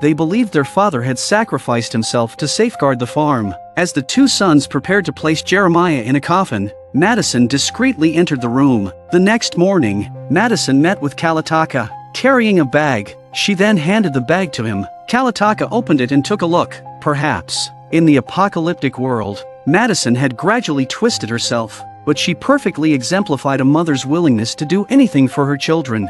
They believed their father had sacrificed himself to safeguard the farm. As the two sons prepared to place Jeremiah in a coffin, Madison discreetly entered the room. The next morning, Madison met with Kalataka, carrying a bag. She then handed the bag to him. Kalataka opened it and took a look. Perhaps, in the apocalyptic world, Madison had gradually twisted herself, but she perfectly exemplified a mother's willingness to do anything for her children.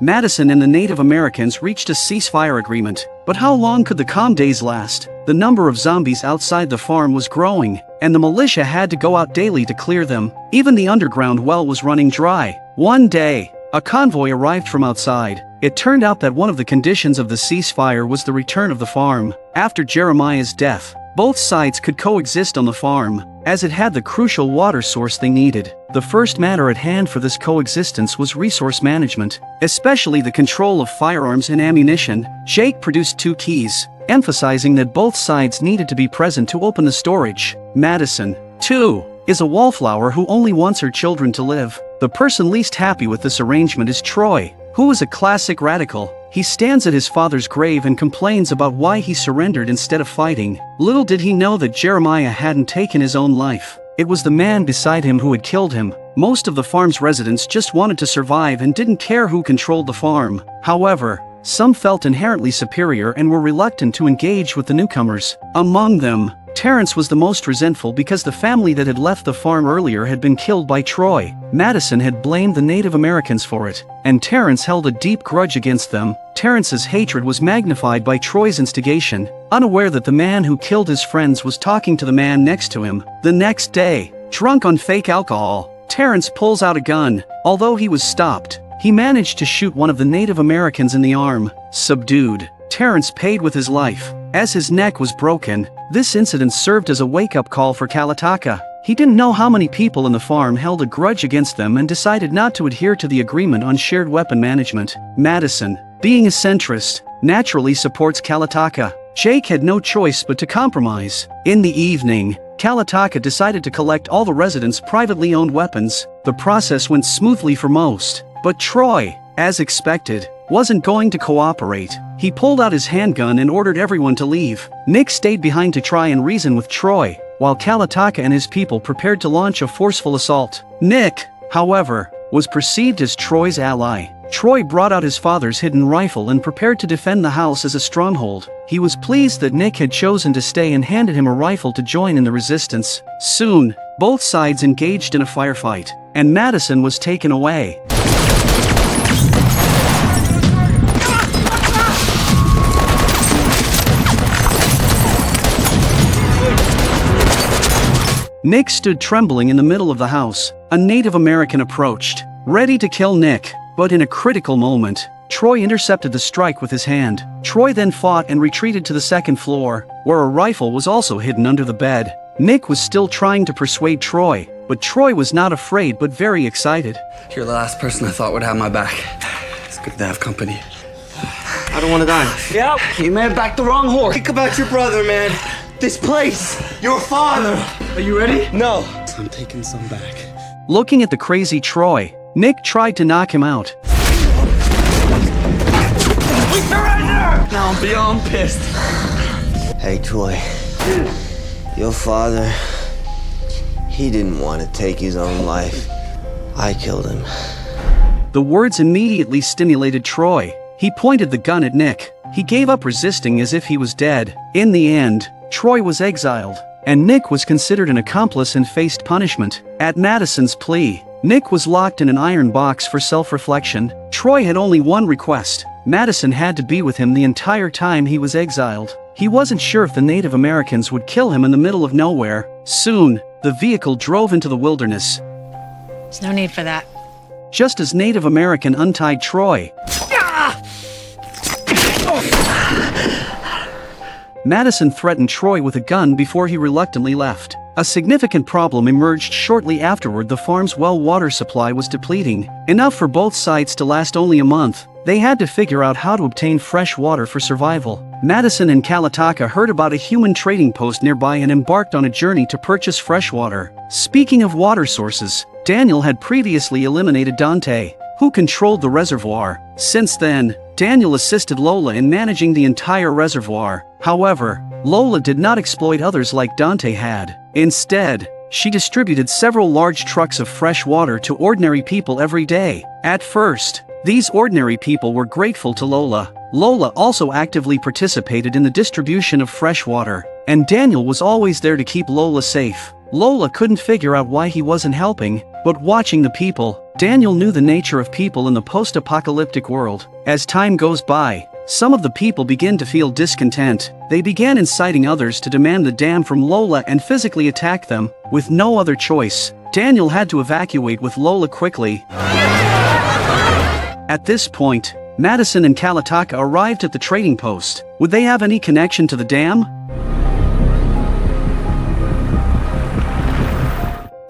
Madison and the Native Americans reached a ceasefire agreement, but how long could the calm days last? The number of zombies outside the farm was growing. and the militia had to go out daily to clear them. Even the underground well was running dry. One day, a convoy arrived from outside. It turned out that one of the conditions of the ceasefire was the return of the farm. After Jeremiah's death, both sides could coexist on the farm, as it had the crucial water source they needed. The first matter at hand for this coexistence was resource management, especially the control of firearms and ammunition. Jake produced 2 keys, emphasizing that both sides needed to be present to open the storage. Madison, too, is a wallflower who only wants her children to live. The person least happy with this arrangement is Troy, who is a classic radical. He stands at his father's grave and complains about why he surrendered instead of fighting. Little did he know that Jeremiah hadn't taken his own life. It was the man beside him who had killed him. Most of the farm's residents just wanted to survive and didn't care who controlled the farm. However, some felt inherently superior and were reluctant to engage with the newcomers. Among them, Terrence was the most resentful because the family that had left the farm earlier had been killed by Troy. Madison had blamed the Native Americans for it, and Terrence held a deep grudge against them. Terrence's hatred was magnified by Troy's instigation, unaware that the man who killed his friends was talking to the man next to him. The next day, drunk on fake alcohol, Terrence pulls out a gun. Although he was stopped, he managed to shoot one of the Native Americans in the arm. Subdued, Terrence paid with his life, as his neck was broken. This incident served as a wake-up call for Kalataka. He didn't know how many people in the farm held a grudge against them and decided not to adhere to the agreement on shared weapon management. Madison, being a centrist, naturally supports Kalataka. Jake had no choice but to compromise. In the evening, Kalataka decided to collect all the residents' privately owned weapons. The process went smoothly for most, but Troy, as expected, wasn't going to cooperate. He pulled out his handgun and ordered everyone to leave. Nick stayed behind to try and reason with Troy, while Kalataka and his people prepared to launch a forceful assault. Nick, however, was perceived as Troy's ally. Troy brought out his father's hidden rifle and prepared to defend the house as a stronghold. He was pleased that Nick had chosen to stay and handed him a rifle to join in the resistance. Soon, both sides engaged in a firefight, and Madison was taken away. Nick stood trembling in the middle of the house. A Native American approached, ready to kill Nick, but in a critical moment, Troy intercepted the strike with his hand. Troy then fought and retreated to the second floor, where a rifle was also hidden under the bed. Nick was still trying to persuade Troy, but Troy was not afraid but very excited. You're the last person I thought would have my back. It's good to have company. I don't want to die. Yep, you may have backed the wrong horse. Think about your brother, man. This place, your father. Are you ready? No. I'm taking some back. Looking at the crazy Troy, Nick tried to knock him out. Now I'm beyond pissed. Hey, Troy. Your father, he didn't want to take his own life. I killed him. The words immediately stimulated Troy. He pointed the gun at Nick. He gave up resisting as if he was dead. In the end, Troy was exiled, and Nick was considered an accomplice and faced punishment. At Madison's plea, Nick was locked in an iron box for self-reflection. Troy had only one request. Madison had to be with him the entire time he was exiled. He wasn't sure if the Native Americans would kill him in the middle of nowhere. Soon, the vehicle drove into the wilderness. There's no need for that. Just as Native American untied Troy, Madison threatened Troy with a gun before he reluctantly left. A significant problem emerged shortly afterward. The farm's well water supply was depleting, enough for both sides to last only a month. They had to figure out how to obtain fresh water for survival. Madison and Kalataka heard about a human trading post nearby and embarked on a journey to purchase fresh water. Speaking of water sources, Daniel had previously eliminated Dante, who controlled the reservoir. Since then, Daniel assisted Lola in managing the entire reservoir. However, Lola did not exploit others like Dante had. Instead, she distributed several large trucks of fresh water to ordinary people every day. At first, these ordinary people were grateful to Lola. Lola also actively participated in the distribution of fresh water, and Daniel was always there to keep Lola safe. Lola couldn't figure out why he wasn't helping, but watching the people, Daniel knew the nature of people in the post-apocalyptic world. As time goes by, some of the people began to feel discontent. They began inciting others to demand the dam from Lola and physically attack them. With no other choice, Daniel had to evacuate with Lola quickly. At this point, Madison and Kalitaka arrived at the trading post. Would they have any connection to the dam?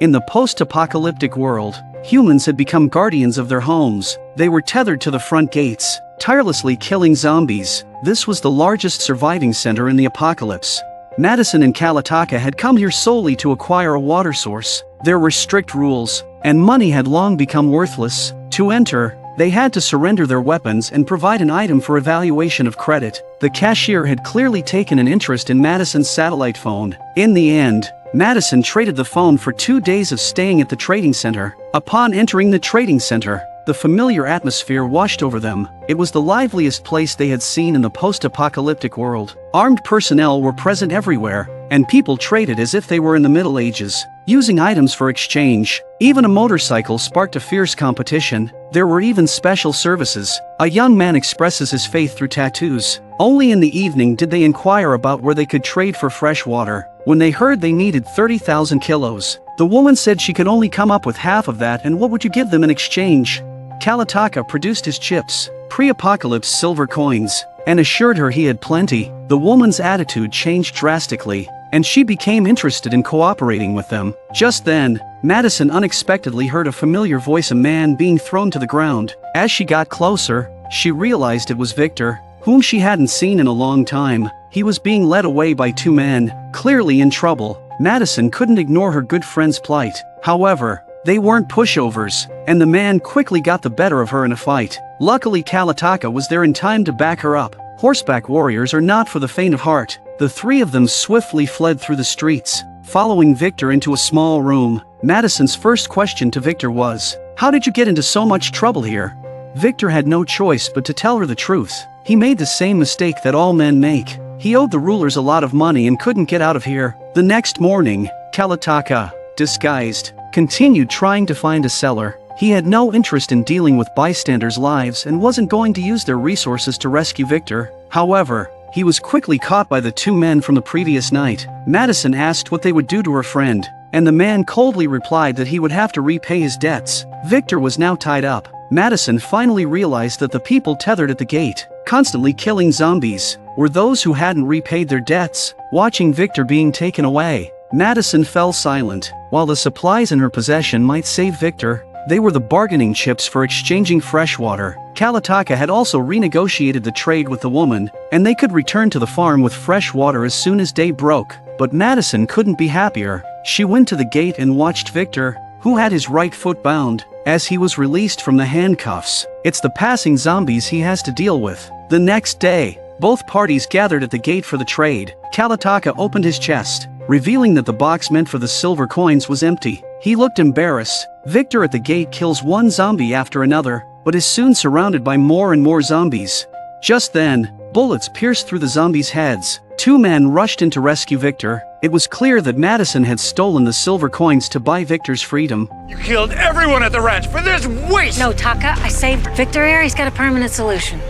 In the post-apocalyptic world, humans had become guardians of their homes. They were tethered to the front gates, tirelessly killing zombies. This was the largest surviving center in the apocalypse. Madison and Kalitaka had come here solely to acquire a water source. There were strict rules, and money had long become worthless. To enter, they had to surrender their weapons and provide an item for evaluation of credit. The cashier had clearly taken an interest in Madison's satellite phone. In the end, Madison traded the phone for 2 days of staying at the trading center. Upon entering the trading center, the familiar atmosphere washed over them. It was the liveliest place they had seen in the post-apocalyptic world. Armed personnel were present everywhere, and people traded as if they were in the Middle Ages, using items for exchange. Even a motorcycle sparked a fierce competition. There were even special services. A young man expresses his faith through tattoos. Only in the evening did they inquire about where they could trade for fresh water. When they heard they needed 30,000 kilos, the woman said she could only come up with half of that, and what would you give them in exchange? Kalitaka produced his chips, pre-apocalypse silver coins, and assured her he had plenty. The woman's attitude changed drastically, and she became interested in cooperating with them. Just then, Madison unexpectedly heard a familiar voice, a man being thrown to the ground. As she got closer, she realized it was Victor, whom she hadn't seen in a long time. He was being led away by 2 men, clearly in trouble. Madison couldn't ignore her good friend's plight. However, they weren't pushovers, and the man quickly got the better of her in a fight. Luckily, Kalitaka was there in time to back her up. Horseback warriors are not for the faint of heart. The 3 of them swiftly fled through the streets, following Victor into a small room. Madison's first question to Victor was, "How did you get into so much trouble here?" Victor had no choice but to tell her the truth. He made the same mistake that all men make. He owed the rulers a lot of money and couldn't get out of here. The next morning, Kalitaka, disguised, continued trying to find a seller. He had no interest in dealing with bystanders' lives and wasn't going to use their resources to rescue Victor. However, he was quickly caught by the 2 men from the previous night. Madison asked what they would do to her friend, and the man coldly replied that he would have to repay his debts. Victor was now tied up. Madison finally realized that the people tethered at the gate, constantly killing zombies, were those who hadn't repaid their debts. Watching Victor being taken away, Madison fell silent. While the supplies in her possession might save Victor, they were the bargaining chips for exchanging fresh water. Kalitaka had also renegotiated the trade with the woman, and they could return to the farm with fresh water as soon as day broke. But Madison couldn't be happier. She went to the gate and watched Victor, who had his right foot bound, as he was released from the handcuffs. It's the passing zombies he has to deal with. The next day, both parties gathered at the gate for the trade. Kalitaka opened his chest, revealing that the box meant for the silver coins was empty. He looked embarrassed. Victor at the gate kills one zombie after another, but is soon surrounded by more and more zombies. Just then, bullets pierced through the zombies' heads. 2 men rushed in to rescue Victor. It was clear that Madison had stolen the silver coins to buy Victor's freedom. You killed everyone at the ranch for this waste! No, Taka, I saved Victor here. He's got a permanent solution.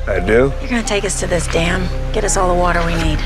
I do? You're gonna take us to this dam, get us all the water we need.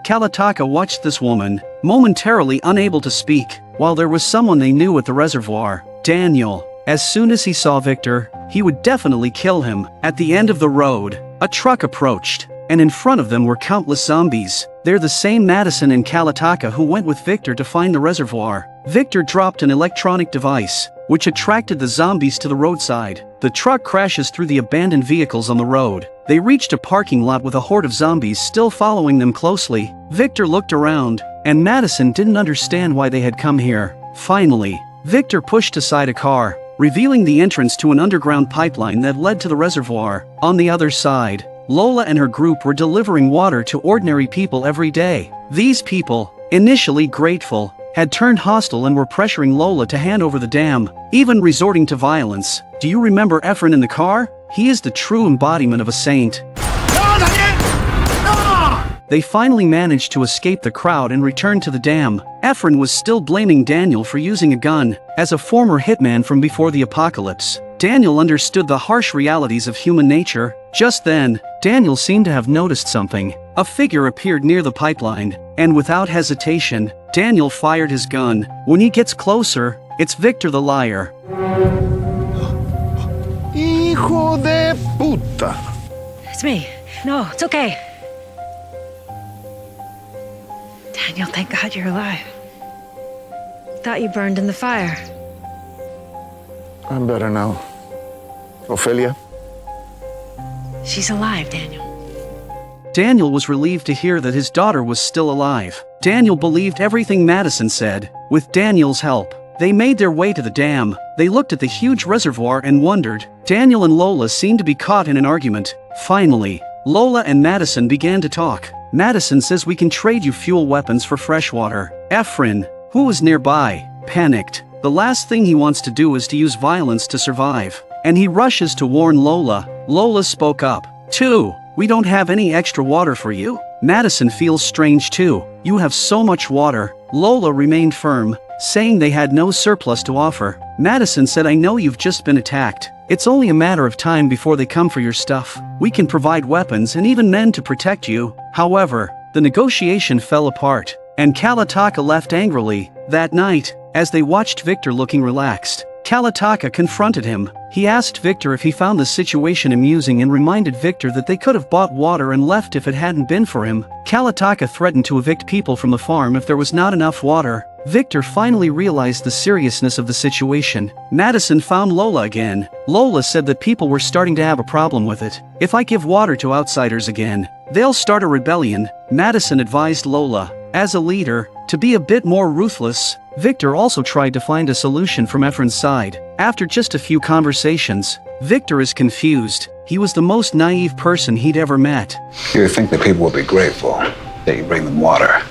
Kalitaka watched this woman, momentarily unable to speak, while there was someone they knew at the reservoir, Daniel. As soon as he saw Victor, he would definitely kill him. At the end of the road, a truck approached, and in front of them were countless zombies. They're the same Madison and Kalitaka who went with Victor to find the reservoir. Victor dropped an electronic device, which attracted the zombies to the roadside. The truck crashes through the abandoned vehicles on the road. They reached a parking lot with a horde of zombies still following them closely. Victor looked around, and Madison didn't understand why they had come here. Finally, Victor pushed aside a car, revealing the entrance to an underground pipeline that led to the reservoir. On the other side, Lola and her group were delivering water to ordinary people every day. These people, initially grateful, had turned hostile and were pressuring Lola to hand over the dam, even resorting to violence. Do you remember Efren in the car? He is the true embodiment of a saint. They finally managed to escape the crowd and return to the dam. Efren was still blaming Daniel for using a gun. As a former hitman from before the apocalypse, Daniel understood the harsh realities of human nature. Just then, Daniel seemed to have noticed something. A figure appeared near the pipeline, and without hesitation, Daniel fired his gun. When he gets closer, it's Victor the liar. Hijo de puta. It's me. No, it's okay. Daniel, thank God you're alive. Thought you burned in the fire. I'm better now. Ophelia? She's alive, Daniel. Daniel was relieved to hear that his daughter was still alive. Daniel believed everything Madison said. With Daniel's help, they made their way to the dam. They looked at the huge reservoir and wondered. Daniel and Lola seemed to be caught in an argument. Finally, Lola and Madison began to talk. Madison says we can trade you fuel weapons for fresh water. Efren, who was nearby, panicked. The last thing he wants to do is to use violence to survive. And he rushes to warn Lola. Lola spoke up. We don't have any extra water for you. Madison feels strange too. You have so much water. Lola remained firm, saying they had no surplus to offer. Madison said, I know you've just been attacked. It's only a matter of time before they come for your stuff. We can provide weapons and even men to protect you. However, the negotiation fell apart, and Kalataka left angrily. That night, as they watched Victor looking relaxed, Kalataka confronted him. He asked Victor if he found the situation amusing and reminded Victor that they could have bought water and left if it hadn't been for him. Kalataka threatened to evict people from the farm if there was not enough water. Victor finally realized the seriousness of the situation. Madison found Lola again. Lola said that people were starting to have a problem with it. If I give water to outsiders again, they'll start a rebellion. Madison advised Lola, as a leader, to be a bit more ruthless. Victor also tried to find a solution from Efren's side. After just a few conversations, Victor is confused. He was the most naive person he'd ever met. You would think that people would be grateful that you bring them water.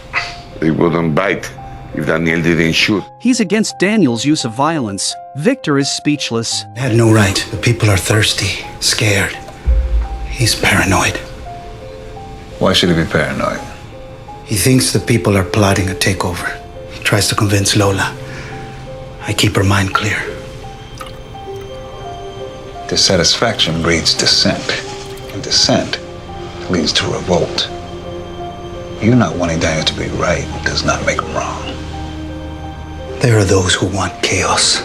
They wouldn't bite if Daniel didn't shoot. He's against Daniel's use of violence. Victor is speechless. He had no right. The people are thirsty, scared. He's paranoid. Why should he be paranoid? He thinks the people are plotting a takeover. He tries to convince Lola. I keep her mind clear. Dissatisfaction breeds dissent, and dissent leads to revolt. You not wanting Daniel to be right does not make him wrong. There are those who want chaos,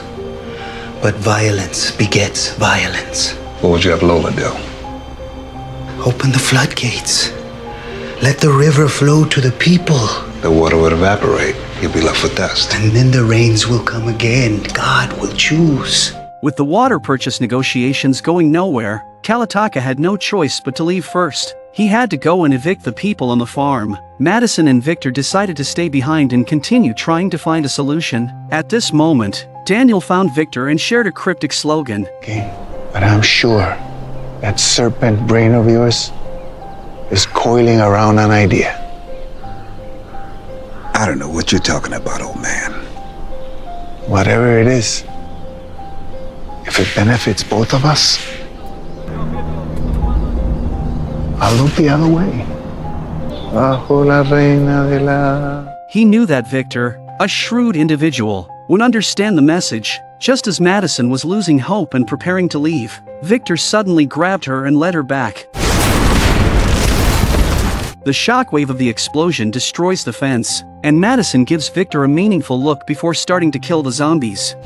but violence begets violence. What would you have Lola do? Open the floodgates. Let the river flow to the people. The water would evaporate. You'll be left with dust. And then the rains will come again. God will choose. With the water purchase negotiations going nowhere, Kalataka had no choice but to leave first. He had to go and evict the people on the farm. Madison and Victor decided to stay behind and continue trying to find a solution. At this moment, Daniel found Victor and shared a cryptic slogan. Okay, but I'm sure that serpent brain of yours is coiling around an idea. I don't know what you're talking about, old man. Whatever it is, if it benefits both of us, I'll look the other way. Bajo la reina de la... He knew that Victor, a shrewd individual, would understand the message. Just as Madison was losing hope and preparing to leave, Victor suddenly grabbed her and led her back. The shockwave of the explosion destroys the fence, and Madison gives Victor a meaningful look before starting to kill the zombies.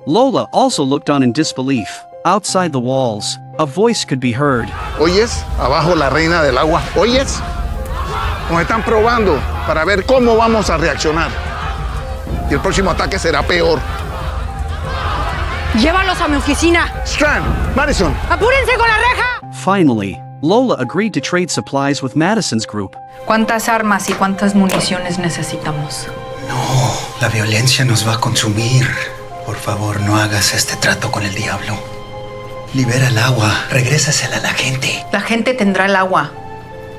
Lola also looked on in disbelief. Outside the walls, a voice could be heard. ¿Oyes? Abajo la reina del agua. ¿Oyes? Nos están probando para ver cómo vamos a reaccionar. Y el próximo ataque será peor. Llévalos a mi oficina. Strand, Madison. ¡Apúrense con la reja! Finally, Lola agreed to trade supplies with Madison's group. ¿Cuántas armas y cuántas municiones necesitamos? No, la violencia nos va a consumir. Por favor, no hagas este trato con el diablo. Libera el agua, regrésasela a la gente. La gente tendrá el agua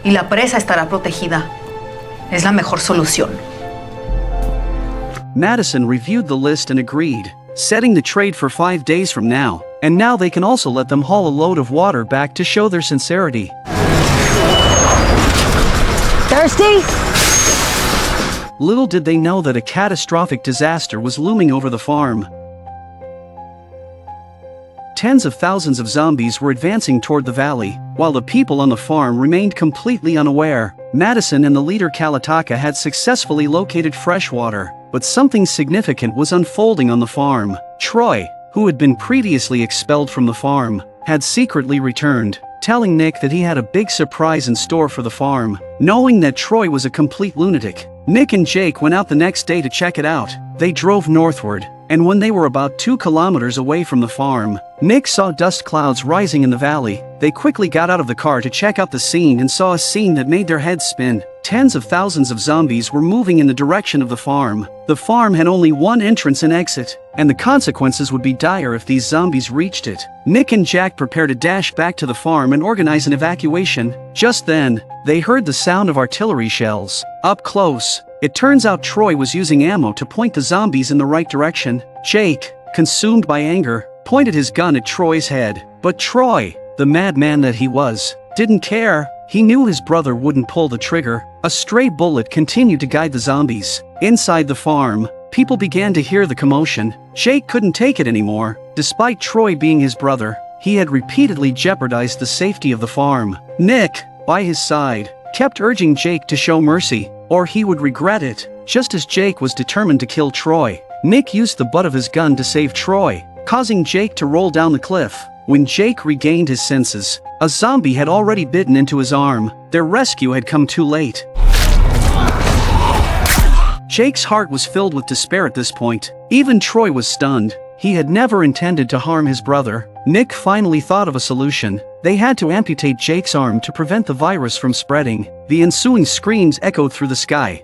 y la presa estará protegida. Es la mejor solución. Madison reviewed the list and agreed, setting the trade for 5 days from now, and now they can also let them haul a load of water back to show their sincerity. Thirsty? Little did they know that a catastrophic disaster was looming over the farm. tens of thousands of zombies were advancing toward the valley, while the people on the farm remained completely unaware. Madison and the leader Kalitaka had successfully located fresh water, but something significant was unfolding on the farm. Troy, who had been previously expelled from the farm, had secretly returned, telling Nick that he had a big surprise in store for the farm. Knowing that Troy was a complete lunatic, Nick and Jake went out the next day to check it out. They drove northward, and when they were about 2 kilometers away from the farm, Nick saw dust clouds rising in the valley. They quickly got out of the car to check out the scene and saw a scene that made their heads spin. Tens of thousands of zombies were moving in the direction of the farm. The farm had only one entrance and exit, and the consequences would be dire if these zombies reached it. Nick and Jack prepared to dash back to the farm and organize an evacuation. Just then, they heard the sound of artillery shells. Up close, it turns out Troy was using ammo to point the zombies in the right direction. Jake, consumed by anger, pointed his gun at Troy's head. But Troy, the madman that he was, didn't care. He knew his brother wouldn't pull the trigger. A stray bullet continued to guide the zombies. Inside the farm, people began to hear the commotion. Jake couldn't take it anymore. Despite Troy being his brother, he had repeatedly jeopardized the safety of the farm. Nick, by his side, kept urging Jake to show mercy, or he would regret it. Just as Jake was determined to kill Troy, Nick used the butt of his gun to save Troy, causing Jake to roll down the cliff. When Jake regained his senses, a zombie had already bitten into his arm. Their rescue had come too late. Jake's heart was filled with despair at this point. Even Troy was stunned. He had never intended to harm his brother. Nick finally thought of a solution. They had to amputate Jake's arm to prevent the virus from spreading. The ensuing screams echoed through the sky.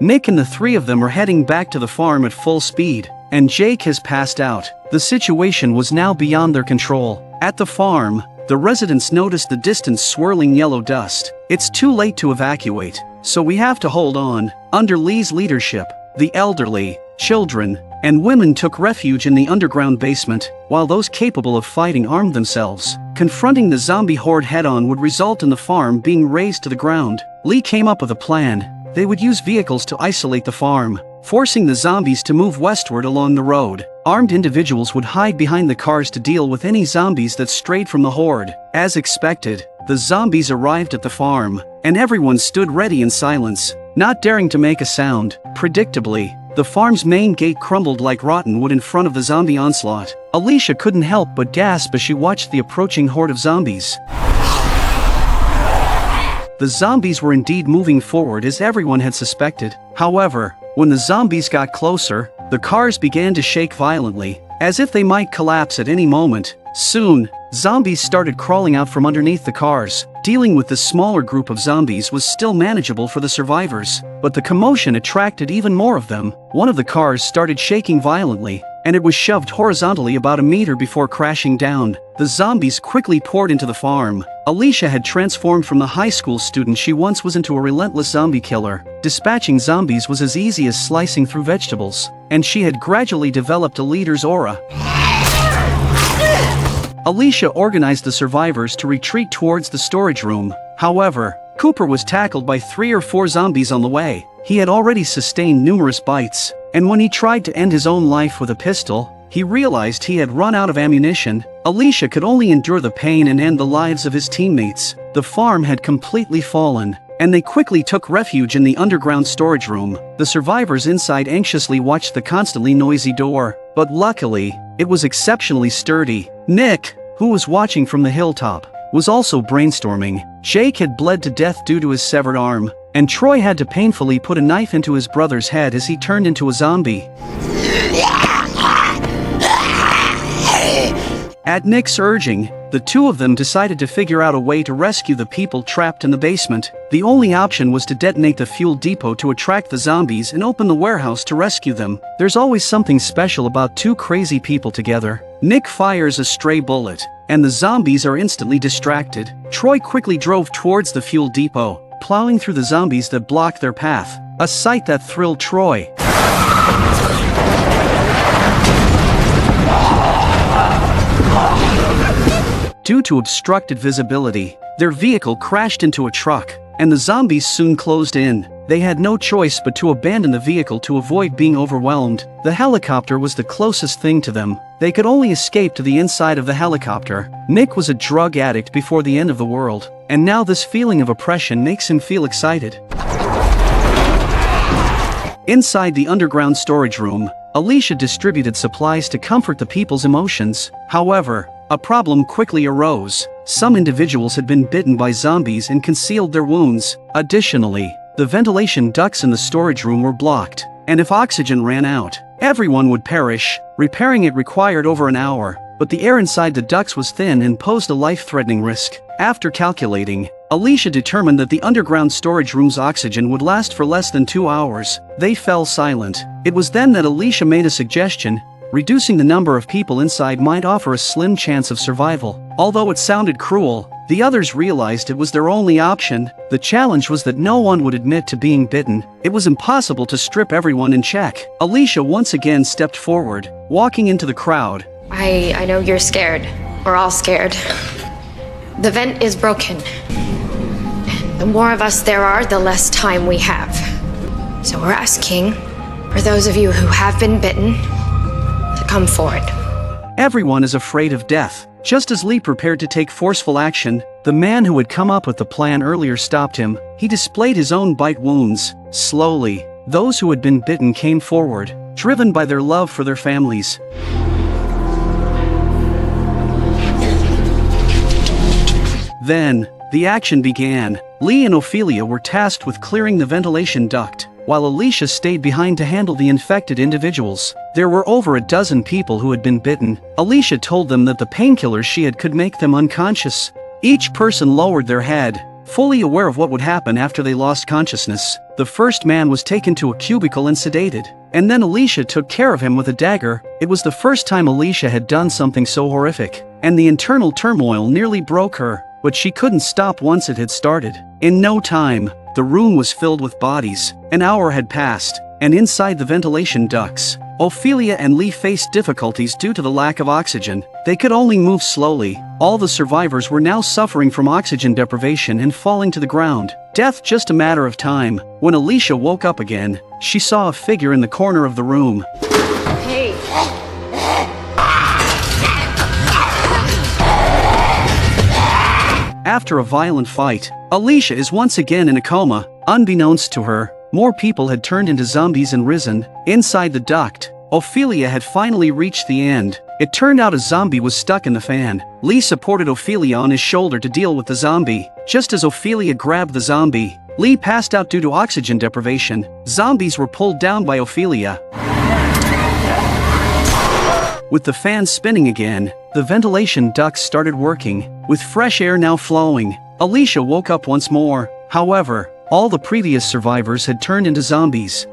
Nick and the three of them were heading back to the farm at full speed, and Jake has passed out. The situation was now beyond their control. At the farm, the residents noticed the distant swirling yellow dust. It's too late to evacuate, so we have to hold on. Under Lee's leadership, the elderly, children, and women took refuge in the underground basement, while those capable of fighting armed themselves. Confronting the zombie horde head-on would result in the farm being razed to the ground. Lee came up with a plan. They would use vehicles to isolate the farm, forcing the zombies to move westward along the road. Armed individuals would hide behind the cars to deal with any zombies that strayed from the horde. As expected, the zombies arrived at the farm, and everyone stood ready in silence, not daring to make a sound. Predictably, the farm's main gate crumbled like rotten wood in front of the zombie onslaught. Alicia couldn't help but gasp as she watched the approaching horde of zombies. The zombies were indeed moving forward as everyone had suspected. However, when the zombies got closer, the cars began to shake violently, as if they might collapse at any moment. Soon, zombies started crawling out from underneath the cars. Dealing with the smaller group of zombies was still manageable for the survivors, but the commotion attracted even more of them. One of the cars started shaking violently, and it was shoved horizontally about a meter before crashing down. The zombies quickly poured into the farm. Alicia had transformed from the high school student she once was into a relentless zombie killer. Dispatching zombies was as easy as slicing through vegetables, and she had gradually developed a leader's aura. Alicia organized the survivors to retreat towards the storage room. However, Cooper was tackled by 3 or 4 zombies on the way. He had already sustained numerous bites, and when he tried to end his own life with a pistol, he realized he had run out of ammunition. Alicia could only endure the pain and end the lives of his teammates. The farm had completely fallen, and they quickly took refuge in the underground storage room. The survivors inside anxiously watched the constantly noisy door, but luckily, it was exceptionally sturdy. Nick, who was watching from the hilltop, was also brainstorming. Jake had bled to death due to his severed arm, and Troy had to painfully put a knife into his brother's head as he turned into a zombie. At Nick's urging, the two of them decided to figure out a way to rescue the people trapped in the basement. The only option was to detonate the fuel depot to attract the zombies and open the warehouse to rescue them. There's always something special about two crazy people together. Nick fires a stray bullet, and the zombies are instantly distracted. Troy quickly drove towards the fuel depot, plowing through the zombies that blocked their path, a sight that thrilled Troy. Due to obstructed visibility, their vehicle crashed into a truck, and the zombies soon closed in. They had no choice but to abandon the vehicle to avoid being overwhelmed. The helicopter was the closest thing to them. They could only escape to the inside of the helicopter. Nick was a drug addict before the end of the world, and now this feeling of oppression makes him feel excited. Inside the underground storage room, Alicia distributed supplies to comfort the people's emotions. However, a problem quickly arose. Some individuals had been bitten by zombies and concealed their wounds. Additionally, the ventilation ducts in the storage room were blocked, and if oxygen ran out, everyone would perish. Repairing it required over an hour, but the air inside the ducts was thin and posed a life-threatening risk. After calculating, Alicia determined that the underground storage room's oxygen would last for less than 2 hours. They fell silent. It was then that Alicia made a suggestion. Reducing the number of people inside might offer a slim chance of survival. Although it sounded cruel, the others realized it was their only option. The challenge was that no one would admit to being bitten. It was impossible to strip everyone in check. Alicia once again stepped forward, walking into the crowd. I know you're scared. We're all scared. The vent is broken. The more of us there are, the less time we have. So we're asking for those of you who have been bitten to come forward. Everyone is afraid of death. Just as Lee prepared to take forceful action, the man who had come up with the plan earlier stopped him. He displayed his own bite wounds. Slowly, those who had been bitten came forward, driven by their love for their families. Then, the action began. Lee and Ophelia were tasked with clearing the ventilation duct, while Alicia stayed behind to handle the infected individuals. There were over a dozen people who had been bitten. Alicia told them that the painkillers she had could make them unconscious. Each person lowered their head, fully aware of what would happen after they lost consciousness. The first man was taken to a cubicle and sedated, and then Alicia took care of him with a dagger. It was the first time Alicia had done something so horrific, and the internal turmoil nearly broke her, but she couldn't stop once it had started. In no time, the room was filled with bodies. An hour had passed, and inside the ventilation ducts, Ophelia and Lee faced difficulties due to the lack of oxygen. They could only move slowly. All the survivors were now suffering from oxygen deprivation and falling to the ground. Death just a matter of time. When Alicia woke up again, she saw a figure in the corner of the room. Hey. After a violent fight, Alicia is once again in a coma. Unbeknownst to her, more people had turned into zombies and risen. Inside the duct, Ophelia had finally reached the end. It turned out a zombie was stuck in the fan. Lee supported Ophelia on his shoulder to deal with the zombie. Just as Ophelia grabbed the zombie, Lee passed out due to oxygen deprivation. Zombies were pulled down by Ophelia. With the fan spinning again, the ventilation ducts started working, with fresh air now flowing. Alicia woke up once more. However, all the previous survivors had turned into zombies.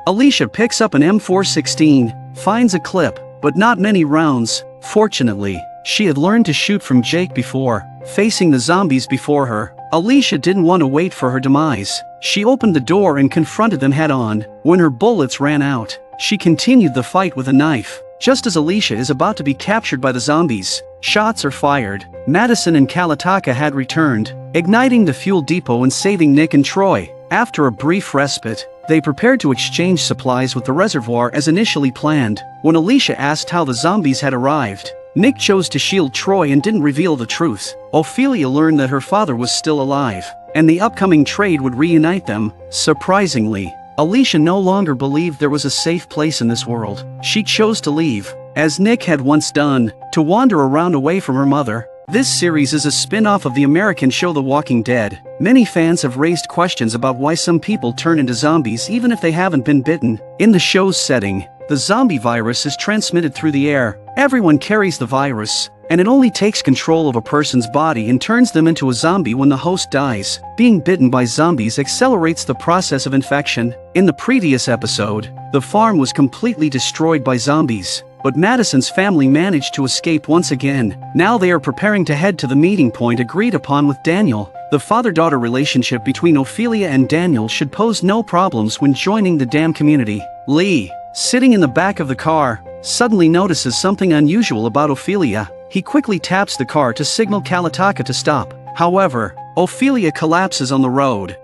Alicia picks up an M416, finds a clip, but not many rounds. Fortunately, she had learned to shoot from Jake before. Facing the zombies before her, Alicia didn't want to wait for her demise. She opened the door and confronted them head-on. When her bullets ran out, she continued the fight with a knife. Just as Alicia is about to be captured by the zombies, shots are fired. Madison and Kalitaka had returned, igniting the fuel depot and saving Nick and Troy. After a brief respite, they prepared to exchange supplies with the reservoir as initially planned. When Alicia asked how the zombies had arrived, Nick chose to shield Troy and didn't reveal the truth. Ophelia learned that her father was still alive, and the upcoming trade would reunite them. Surprisingly, Alicia no longer believed there was a safe place in this world. She chose to leave, as Nick had once done, to wander around away from her mother. This series is a spin-off of the American show The Walking Dead. Many fans have raised questions about why some people turn into zombies even if they haven't been bitten. In the show's setting, the zombie virus is transmitted through the air. Everyone carries the virus, and it only takes control of a person's body and turns them into a zombie when the host dies. Being bitten by zombies accelerates the process of infection. In the previous episode, the farm was completely destroyed by zombies, but Madison's family managed to escape once again. Now they are preparing to head to the meeting point agreed upon with Daniel. The father-daughter relationship between Ophelia and Daniel should pose no problems when joining the dam community. Lee, sitting in the back of the car, suddenly notices something unusual about Ophelia. He quickly taps the car to signal Kalitaka to stop. However, Ophelia collapses on the road.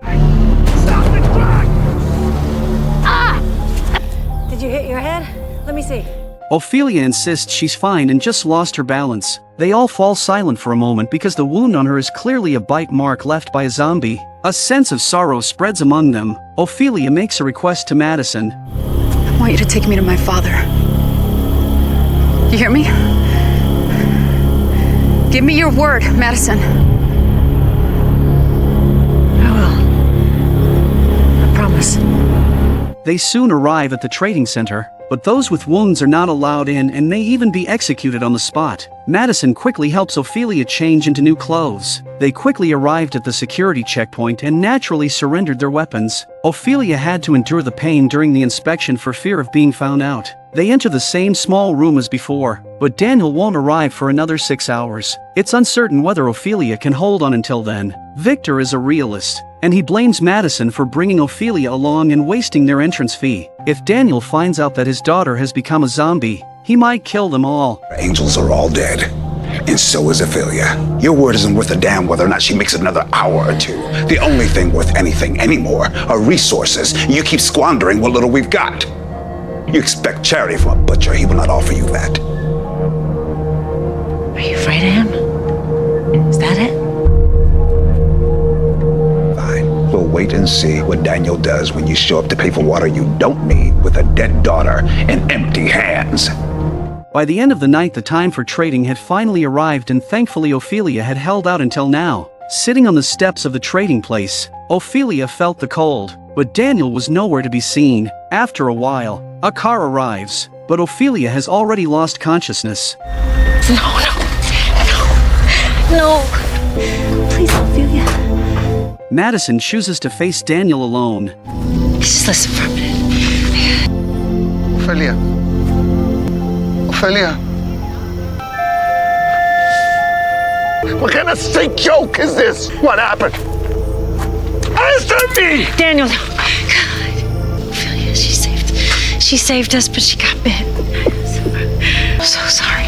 Did you hit your head? Let me see. Ophelia insists she's fine and just lost her balance. They all fall silent for a moment because the wound on her is clearly a bite mark left by a zombie. A sense of sorrow spreads among them. Ophelia makes a request to Madison. I want you to take me to my father. You hear me? Give me your word, Madison. I will. I promise. They soon arrive at the trading center, but those with wounds are not allowed in and may even be executed on the spot. Madison quickly helps Ophelia change into new clothes. They quickly arrived at the security checkpoint and naturally surrendered their weapons. Ophelia had to endure the pain during the inspection for fear of being found out. They enter the same small room as before, but Daniel won't arrive for another 6 hours. It's uncertain whether Ophelia can hold on until then. Victor is a realist, and he blames Madison for bringing Ophelia along and wasting their entrance fee. If Daniel finds out that his daughter has become a zombie, he might kill them all. Angels are all dead, and so is Ophelia. Your word isn't worth a damn whether or not she makes it another hour or two. The only thing worth anything anymore are resources. You keep squandering what little we've got. You expect charity from a butcher, he will not offer you that. Are you afraid of him? Is that it? Fine. We'll wait and see what Daniel does when you show up to pay for water you don't need with a dead daughter and empty hands. By the end of the night, the time for trading had finally arrived, and thankfully Ophelia had held out until now. Sitting on the steps of the trading place, Ophelia felt the cold, but Daniel was nowhere to be seen. After a while, a car arrives, but Ophelia has already lost consciousness. No. Please, Ophelia. Madison chooses to face Daniel alone. Just listen for a minute. Ophelia. Ophelia. What kind of sick joke is this? What happened? Answer me! Daniel, God. Ophelia, she saved us, but she got bit. I'm so sorry.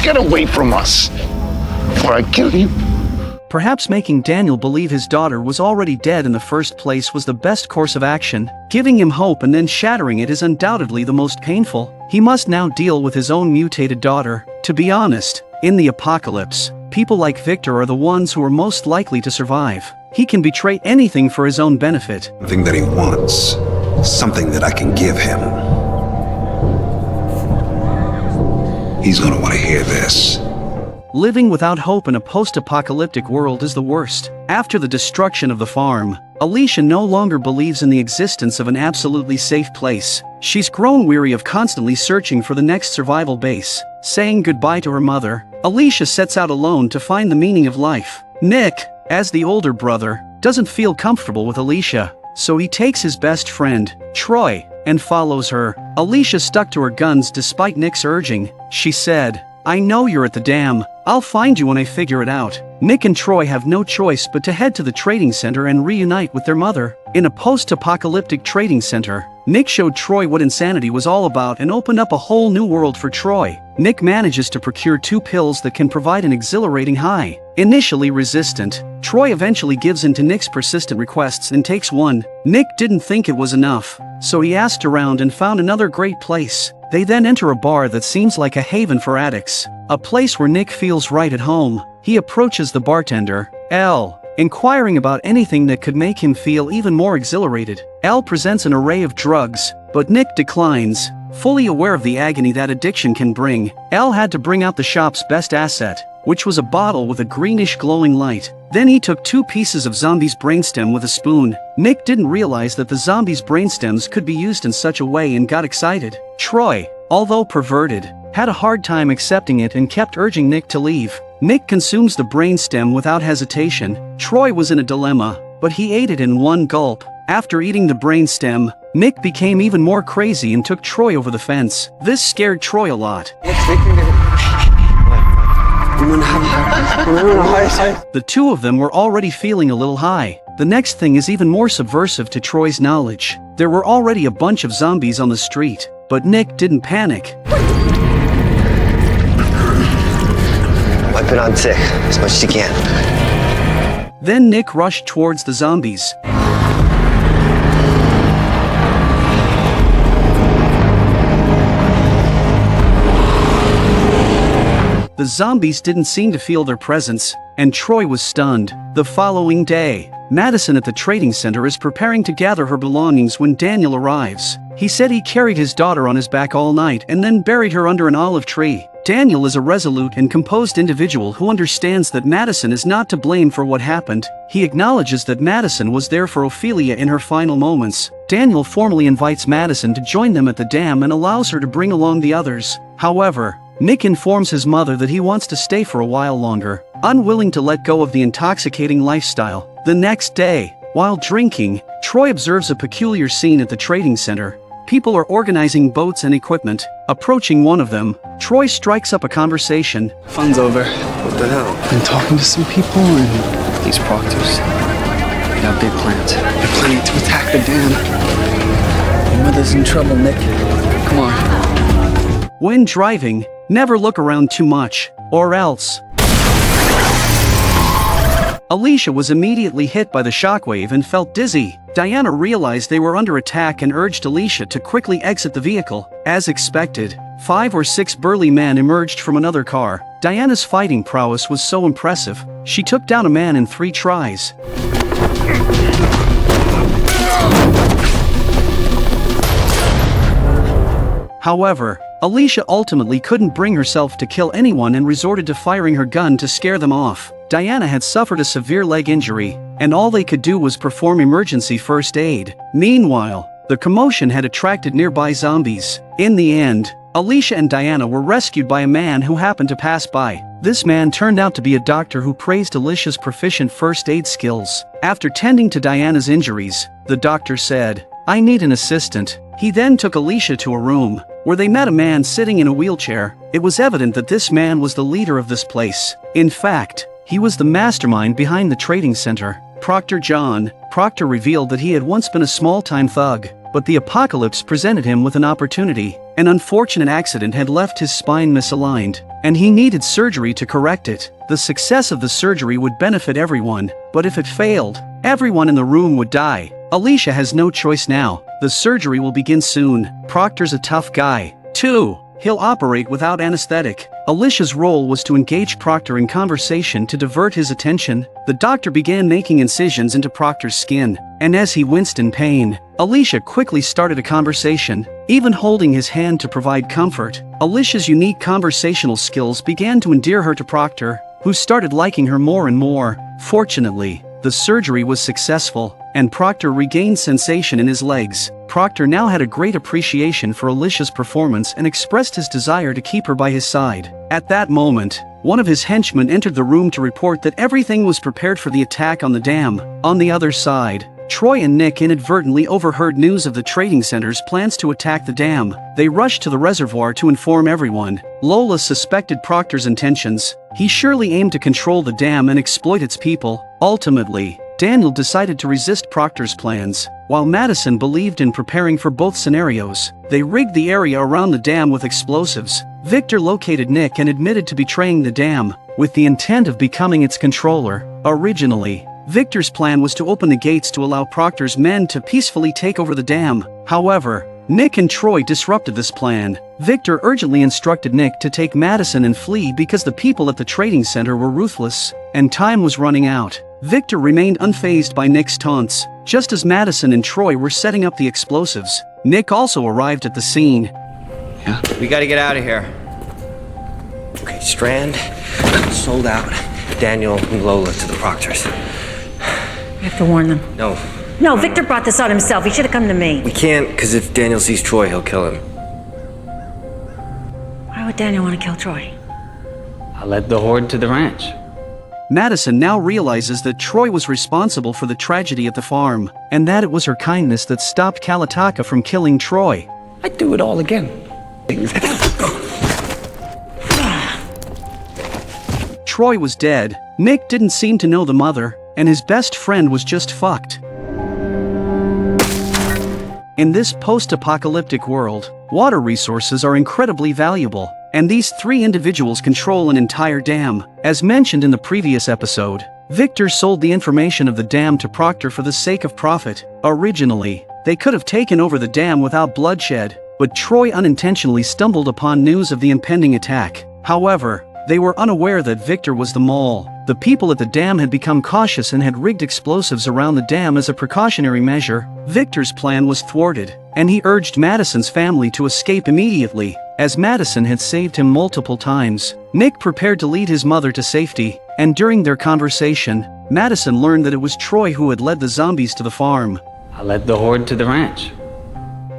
Get away from us, or I kill you. Perhaps making Daniel believe his daughter was already dead in the first place was the best course of action. Giving him hope and then shattering it is undoubtedly the most painful. He must now deal with his own mutated daughter. To be honest, in the apocalypse, people like Victor are the ones who are most likely to survive. He can betray anything for his own benefit. Something that he wants. Something that I can give him. He's gonna want to hear this. Living without hope in a post-apocalyptic world is the worst. After the destruction of the farm, Alicia no longer believes in the existence of an absolutely safe place. She's grown weary of constantly searching for the next survival base. Saying goodbye to her mother, Alicia sets out alone to find the meaning of life. Nick, as the older brother, doesn't feel comfortable with Alicia, so he takes his best friend, Troy, and follows her. Alicia stuck to her guns despite Nick's urging. She said, "I know you're at the dam. I'll find you when I figure it out." Nick and Troy have no choice but to head to the trading center and reunite with their mother. In a post-apocalyptic trading center, Nick showed Troy what insanity was all about and opened up a whole new world for Troy. Nick manages to procure 2 pills that can provide an exhilarating high. Initially resistant, Troy eventually gives in to Nick's persistent requests and takes one. Nick didn't think it was enough, so he asked around and found another great place. They then enter a bar that seems like a haven for addicts, a place where Nick feels right at home. He approaches the bartender, L, inquiring about anything that could make him feel even more exhilarated. L presents an array of drugs, but Nick declines. Fully aware of the agony that addiction can bring, L had to bring out the shop's best asset, which was a bottle with a greenish glowing light. Then he took 2 pieces of zombie's brainstem with a spoon. Nick didn't realize that the zombie's brainstems could be used in such a way and got excited. Troy, although perverted, had a hard time accepting it and kept urging Nick to leave. Nick consumes the brainstem without hesitation. Troy was in a dilemma, but he ate it in one gulp. After eating the brainstem, Nick became even more crazy and took Troy over the fence. This scared Troy a lot. The 2 of them were already feeling a little high. The next thing is even more subversive to Troy's knowledge. There were already a bunch of zombies on the street, but Nick didn't panic. Wipe it on tick as much as you can. Then Nick rushed towards the zombies. The zombies didn't seem to feel their presence, and Troy was stunned. The following day, Madison at the trading center is preparing to gather her belongings when Daniel arrives. He said he carried his daughter on his back all night and then buried her under an olive tree. Daniel is a resolute and composed individual who understands that Madison is not to blame for what happened. He acknowledges that Madison was there for Ophelia in her final moments. Daniel formally invites Madison to join them at the dam and allows her to bring along the others. However, Nick informs his mother that he wants to stay for a while longer, unwilling to let go of the intoxicating lifestyle. The next day, while drinking, Troy observes a peculiar scene at the trading center. People are organizing boats and equipment. Approaching one of them, Troy strikes up a conversation. Fun's over. What the hell? Been talking to some people and these proctors. They got big plans. They're planning to attack the dam. Your mother's in trouble, Nick. Come on. When driving, never look around too much, or else. Alicia was immediately hit by the shockwave and felt dizzy. Diana realized they were under attack and urged Alicia to quickly exit the vehicle. As expected, 5 or 6 burly men emerged from another car. Diana's fighting prowess was so impressive, she took down a man in 3 tries. However, Alicia ultimately couldn't bring herself to kill anyone and resorted to firing her gun to scare them off. Diana had suffered a severe leg injury, and all they could do was perform emergency first aid. Meanwhile, the commotion had attracted nearby zombies. In the end, Alicia and Diana were rescued by a man who happened to pass by. This man turned out to be a doctor who praised Alicia's proficient first aid skills. After tending to Diana's injuries, the doctor said, "I need an assistant." He then took Alicia to a room, where they met a man sitting in a wheelchair. It was evident that this man was the leader of this place. In fact, he was the mastermind behind the trading center. Proctor John. Proctor revealed that he had once been a small-time thug, but the apocalypse presented him with an opportunity. An unfortunate accident had left his spine misaligned, and he needed surgery to correct it. The success of the surgery would benefit everyone, but if it failed, everyone in the room would die. Alicia has no choice now. The surgery will begin soon. Proctor's a tough guy. 2. He'll operate without anesthetic. Alicia's role was to engage Proctor in conversation to divert his attention. The doctor began making incisions into Proctor's skin, and as he winced in pain, Alicia quickly started a conversation, even holding his hand to provide comfort. Alicia's unique conversational skills began to endear her to Proctor, who started liking her more and more. Fortunately, the surgery was successful, and Proctor regained sensation in his legs. Proctor now had a great appreciation for Alicia's performance and expressed his desire to keep her by his side. At that moment, one of his henchmen entered the room to report that everything was prepared for the attack on the dam. On the other side, Troy and Nick inadvertently overheard news of the trading center's plans to attack the dam. They rushed to the reservoir to inform everyone. Lola suspected Proctor's intentions. He surely aimed to control the dam and exploit its people. Ultimately, Daniel decided to resist Proctor's plans. While Madison believed in preparing for both scenarios, they rigged the area around the dam with explosives. Victor located Nick and admitted to betraying the dam, with the intent of becoming its controller. Originally, Victor's plan was to open the gates to allow Proctor's men to peacefully take over the dam. However, Nick and Troy disrupted this plan. Victor urgently instructed Nick to take Madison and flee because the people at the trading center were ruthless, and time was running out. Victor remained unfazed by Nick's taunts. Just as Madison and Troy were setting up the explosives, Nick also arrived at the scene. Yeah. We gotta get out of here. Okay, Strand, sold out. Daniel and Lola to the Proctors. We have to warn them. No. No, Victor brought this on himself. He should have come to me. We can't, because if Daniel sees Troy, he'll kill him. Why would Daniel want to kill Troy? I led the horde to the ranch. Madison now realizes that Troy was responsible for the tragedy at the farm, and that it was her kindness that stopped Kalataka from killing Troy. I'd do it all again. Troy was dead. Nick didn't seem to know the mother, and his best friend was just fucked. In this post-apocalyptic world, water resources are incredibly valuable. and these 3 individuals control an entire dam. As mentioned in the previous episode, Victor sold the information of the dam to Proctor for the sake of profit. Originally, they could have taken over the dam without bloodshed, but Troy unintentionally stumbled upon news of the impending attack. However, they were unaware that Victor was the mole. The people at the dam had become cautious and had rigged explosives around the dam as a precautionary measure. Victor's plan was thwarted, and he urged Madison's family to escape immediately, as Madison had saved him multiple times. Nick prepared to lead his mother to safety, and during their conversation, Madison learned that it was Troy who had led the zombies to the farm. I led the horde to the ranch.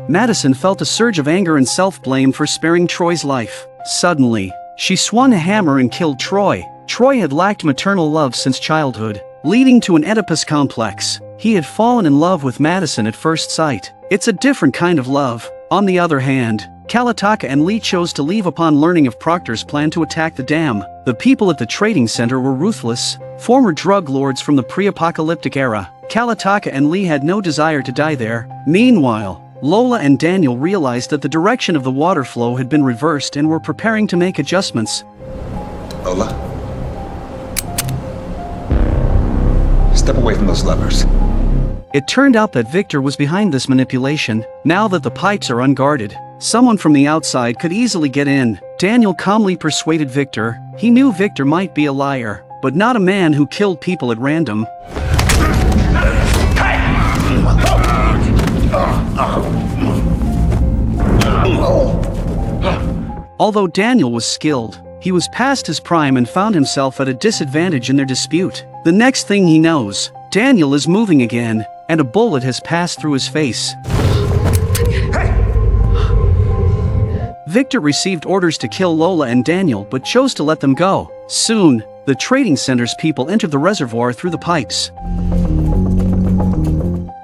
Madison felt a surge of anger and self-blame for sparing Troy's life. Suddenly, she swung a hammer and killed Troy. Troy had lacked maternal love since childhood, leading to an Oedipus complex. He had fallen in love with Madison at first sight. It's a different kind of love. On the other hand, Kalitaka and Lee chose to leave upon learning of Proctor's plan to attack the dam. The people at the trading center were ruthless, former drug lords from the pre-apocalyptic era. Kalitaka and Lee had no desire to die there. Meanwhile, Lola and Daniel realized that the direction of the water flow had been reversed and were preparing to make adjustments. Lola? Step away from those levers. It turned out that Victor was behind this manipulation. Now that the pipes are unguarded, someone from the outside could easily get in. Daniel calmly persuaded Victor. He knew Victor might be a liar, but not a man who killed people at random. Although Daniel was skilled, he was past his prime and found himself at a disadvantage in their dispute. The next thing he knows, Daniel is moving again, and a bullet has passed through his face. Victor received orders to kill Lola and Daniel but chose to let them go. Soon, the trading center's people entered the reservoir through the pipes.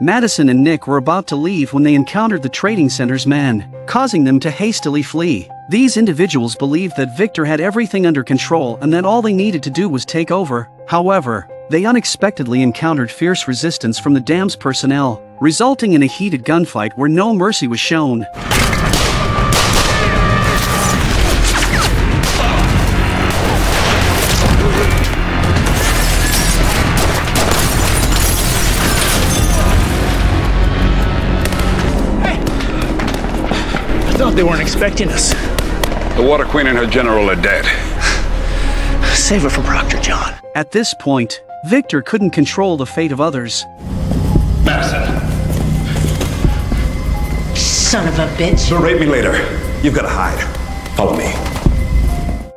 Madison and Nick were about to leave when they encountered the trading center's men, causing them to hastily flee. These individuals believed that Victor had everything under control and that all they needed to do was take over. However, they unexpectedly encountered fierce resistance from the dam's personnel, resulting in a heated gunfight where no mercy was shown. I thought they weren't expecting us. The Water Queen and her general are dead. Save it for Proctor, John. At this point, Victor couldn't control the fate of others. Madison. Son of a bitch. Berate me later. You've got to hide. Follow me.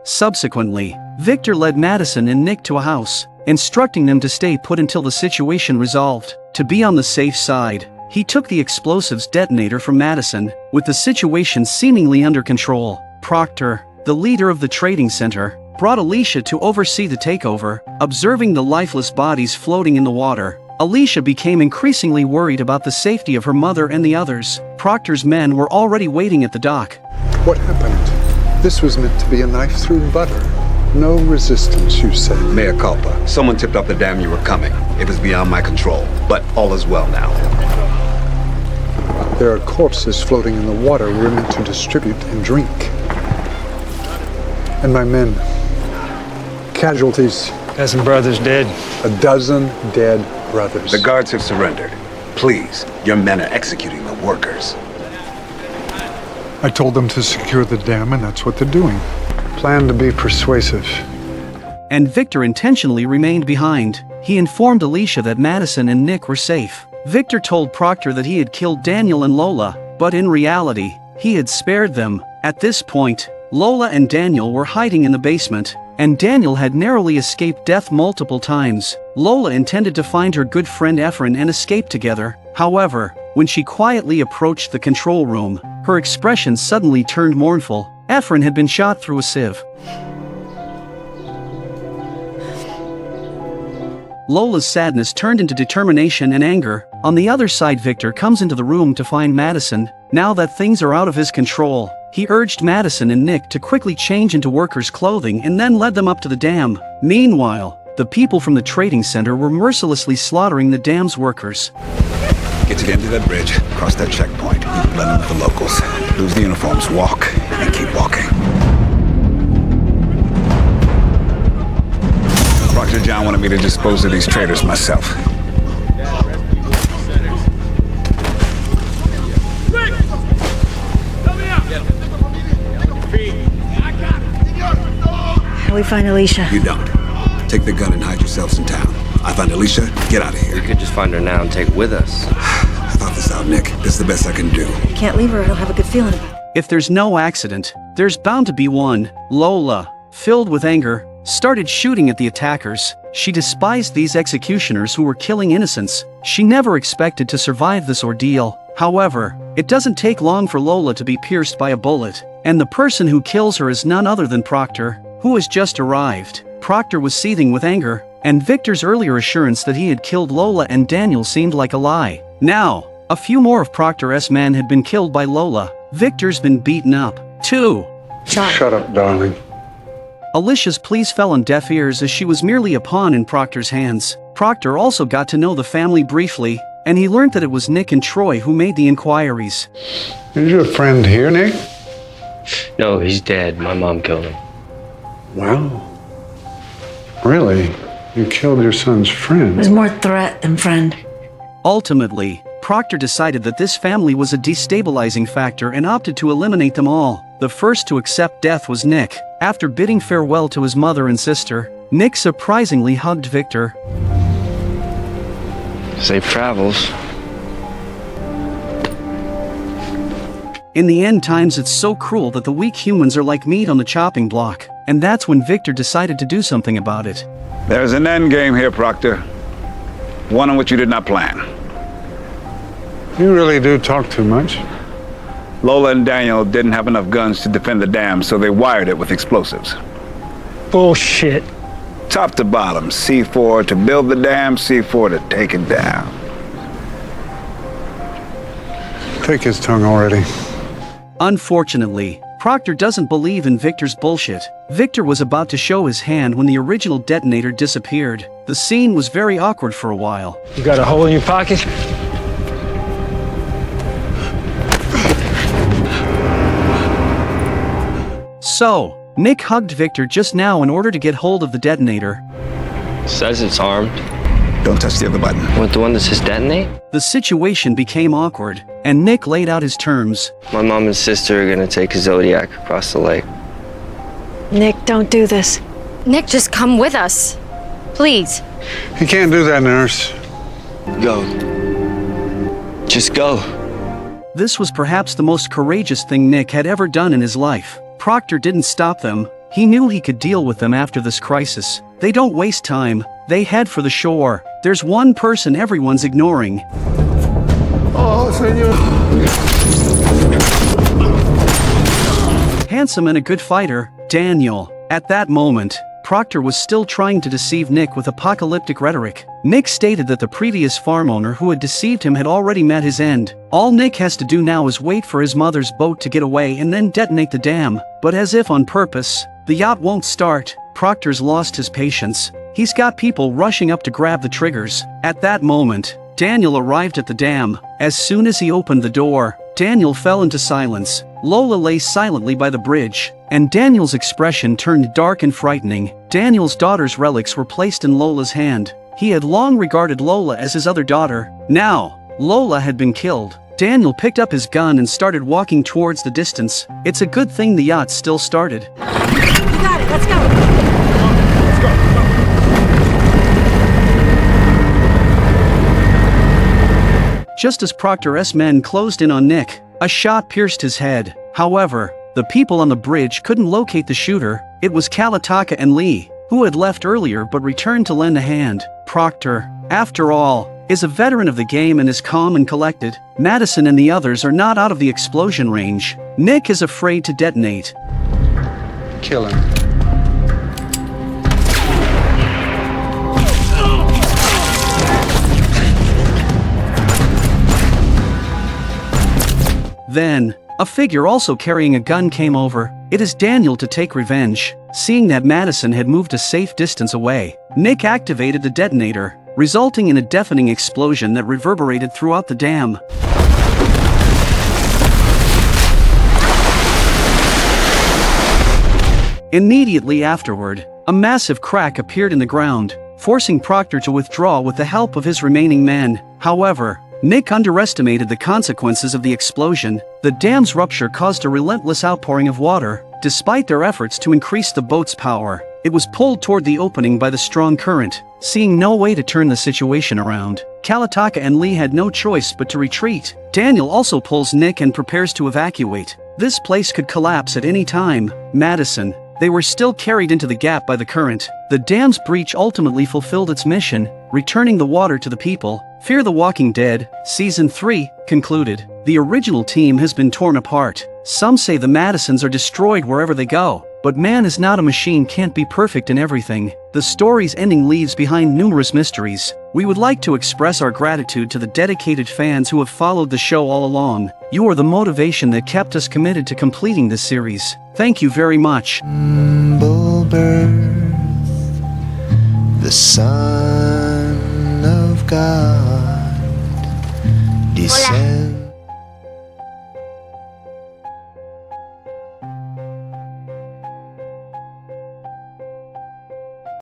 Subsequently, Victor led Madison and Nick to a house, instructing them to stay put until the situation resolved. To be on the safe side, he took the explosives detonator from Madison. With the situation seemingly under control, Proctor, the leader of the trading center, brought Alicia to oversee the takeover. Observing the lifeless bodies floating in the water, Alicia became increasingly worried about the safety of her mother and the others. Proctor's men were already waiting at the dock. What happened? This was meant to be a knife through butter. No resistance, you say? Mea culpa. Someone tipped off the dam you were coming. It was beyond my control, but all is well now. There are corpses floating in the water we're meant to distribute and drink. And my men. Casualties. Dozen brothers dead. A dozen dead brothers. The guards have surrendered. Please, your men are executing the workers. I told them to secure the dam, and that's what they're doing. Plan to be persuasive. And Victor intentionally remained behind. He informed Alicia that Madison and Nick were safe. Victor told Proctor that he had killed Daniel and Lola, but in reality, he had spared them. At this point, Lola and Daniel were hiding in the basement, and Daniel had narrowly escaped death multiple times. Lola intended to find her good friend Efren and escape together. However, when she quietly approached the control room, her expression suddenly turned mournful. Efren had been shot through a sieve. Lola's sadness turned into determination and anger. On the other side, Victor comes into the room to find Madison. Now that things are out of his control, he urged Madison and Nick to quickly change into workers' clothing and then led them up to the dam. Meanwhile, the people from the trading center were mercilessly slaughtering the dam's workers. Get to the end of that bridge, cross that checkpoint, you blend in with the locals, lose the uniforms, walk, and keep walking. Dr. John wanted me to dispose of these traitors myself. How do we find Alicia? You don't. Take the gun and hide yourselves in town. I find Alicia, get out of here. We could just find her now and take her with us. I thought this out, Nick. This is the best I can do. Can't leave her. I don't have a good feeling about it. If there's no accident, there's bound to be one. Lola, filled with anger, started shooting at the attackers. She despised these executioners who were killing innocents. She never expected to survive this ordeal. However, it doesn't take long for Lola to be pierced by a bullet, and the person who kills her is none other than Proctor, who has just arrived. Proctor was seething with anger, and Victor's earlier assurance that he had killed Lola and Daniel seemed like a lie. Now, a few more of Proctor's men had been killed by Lola. Victor's been beaten up, too. Shut up, darling. Alicia's pleas fell on deaf ears as she was merely a pawn in Proctor's hands. Proctor also got to know the family briefly, and he learned that it was Nick and Troy who made the inquiries. Is your friend here, Nick? No, he's dead. My mom killed him. Wow. Really? You killed your son's friend? It was more threat than friend. Ultimately, Proctor decided that this family was a destabilizing factor and opted to eliminate them all. The first to accept death was Nick. After bidding farewell to his mother and sister, Nick surprisingly hugged Victor. Safe travels. In the end times, it's so cruel that the weak humans are like meat on the chopping block, and that's when Victor decided to do something about it. There's an end game here, Proctor. One on which you did not plan. You really do talk too much. Lola and Daniel didn't have enough guns to defend the dam, so they wired it with explosives. Bullshit. Top to bottom, C4 to build the dam, C4 to take it down. Take his tongue already. Unfortunately, Proctor doesn't believe in Victor's bullshit. Victor was about to show his hand when the original detonator disappeared. The scene was very awkward for a while. You got a hole in your pocket? So, Nick hugged Victor just now in order to get hold of the detonator. Says it's armed. Don't touch the other button. What, the one that says detonate? The situation became awkward, and Nick laid out his terms. My mom and sister are gonna take a Zodiac across the lake. Nick, don't do this. Nick, just come with us. Please. He can't do that, nurse. Go. Just go. This was perhaps the most courageous thing Nick had ever done in his life. Proctor didn't stop them. He knew he could deal with them after this crisis. They don't waste time. They head for the shore. There's one person everyone's ignoring. Oh, señor. Handsome and a good fighter, Daniel. At that moment, Proctor was still trying to deceive Nick with apocalyptic rhetoric. Nick stated that the previous farm owner who had deceived him had already met his end. All Nick has to do now is wait for his mother's boat to get away and then detonate the dam. But as if on purpose, the yacht won't start. Proctor's lost his patience. He's got people rushing up to grab the triggers. At that moment, Daniel arrived at the dam. As soon as he opened the door, Daniel fell into silence. Lola lay silently by the bridge, and Daniel's expression turned dark and frightening. Daniel's daughter's relics were placed in Lola's hand. He had long regarded Lola as his other daughter. Now, Lola had been killed. Daniel picked up his gun and started walking towards the distance. It's a good thing the yacht still started. You got it, let's go. Just as Proctor's men closed in on Nick, a shot pierced his head. However, the people on the bridge couldn't locate the shooter. It was Kalitaka and Lee, who had left earlier but returned to lend a hand. Proctor, after all, is a veteran of the game and is calm and collected. Madison and the others are not out of the explosion range. Nick is afraid to detonate. Kill him. Then, a figure also carrying a gun came over. It is Daniel to take revenge. Seeing that Madison had moved a safe distance away, Nick activated the detonator, resulting in a deafening explosion that reverberated throughout the dam. Immediately afterward, a massive crack appeared in the ground, forcing Proctor to withdraw with the help of his remaining men. However, Nick underestimated the consequences of the explosion. The dam's rupture caused a relentless outpouring of water. Despite their efforts to increase the boat's power, it was pulled toward the opening by the strong current. Seeing no way to turn the situation around, Kalitaka and Lee had no choice but to retreat. Daniel also pulls Nick and prepares to evacuate. This place could collapse at any time. Madison. They were still carried into the gap by the current. The dam's breach ultimately fulfilled its mission, returning the water to the people. Fear the Walking Dead, Season 3, concluded. The original team has been torn apart. Some say the Madisons are destroyed wherever they go. But man is not a machine, can't be perfect in everything. The story's ending leaves behind numerous mysteries. We would like to express our gratitude to the dedicated fans who have followed the show all along. You are the motivation that kept us committed to completing this series. Thank you very much. Humble birth, the Son of God, descend.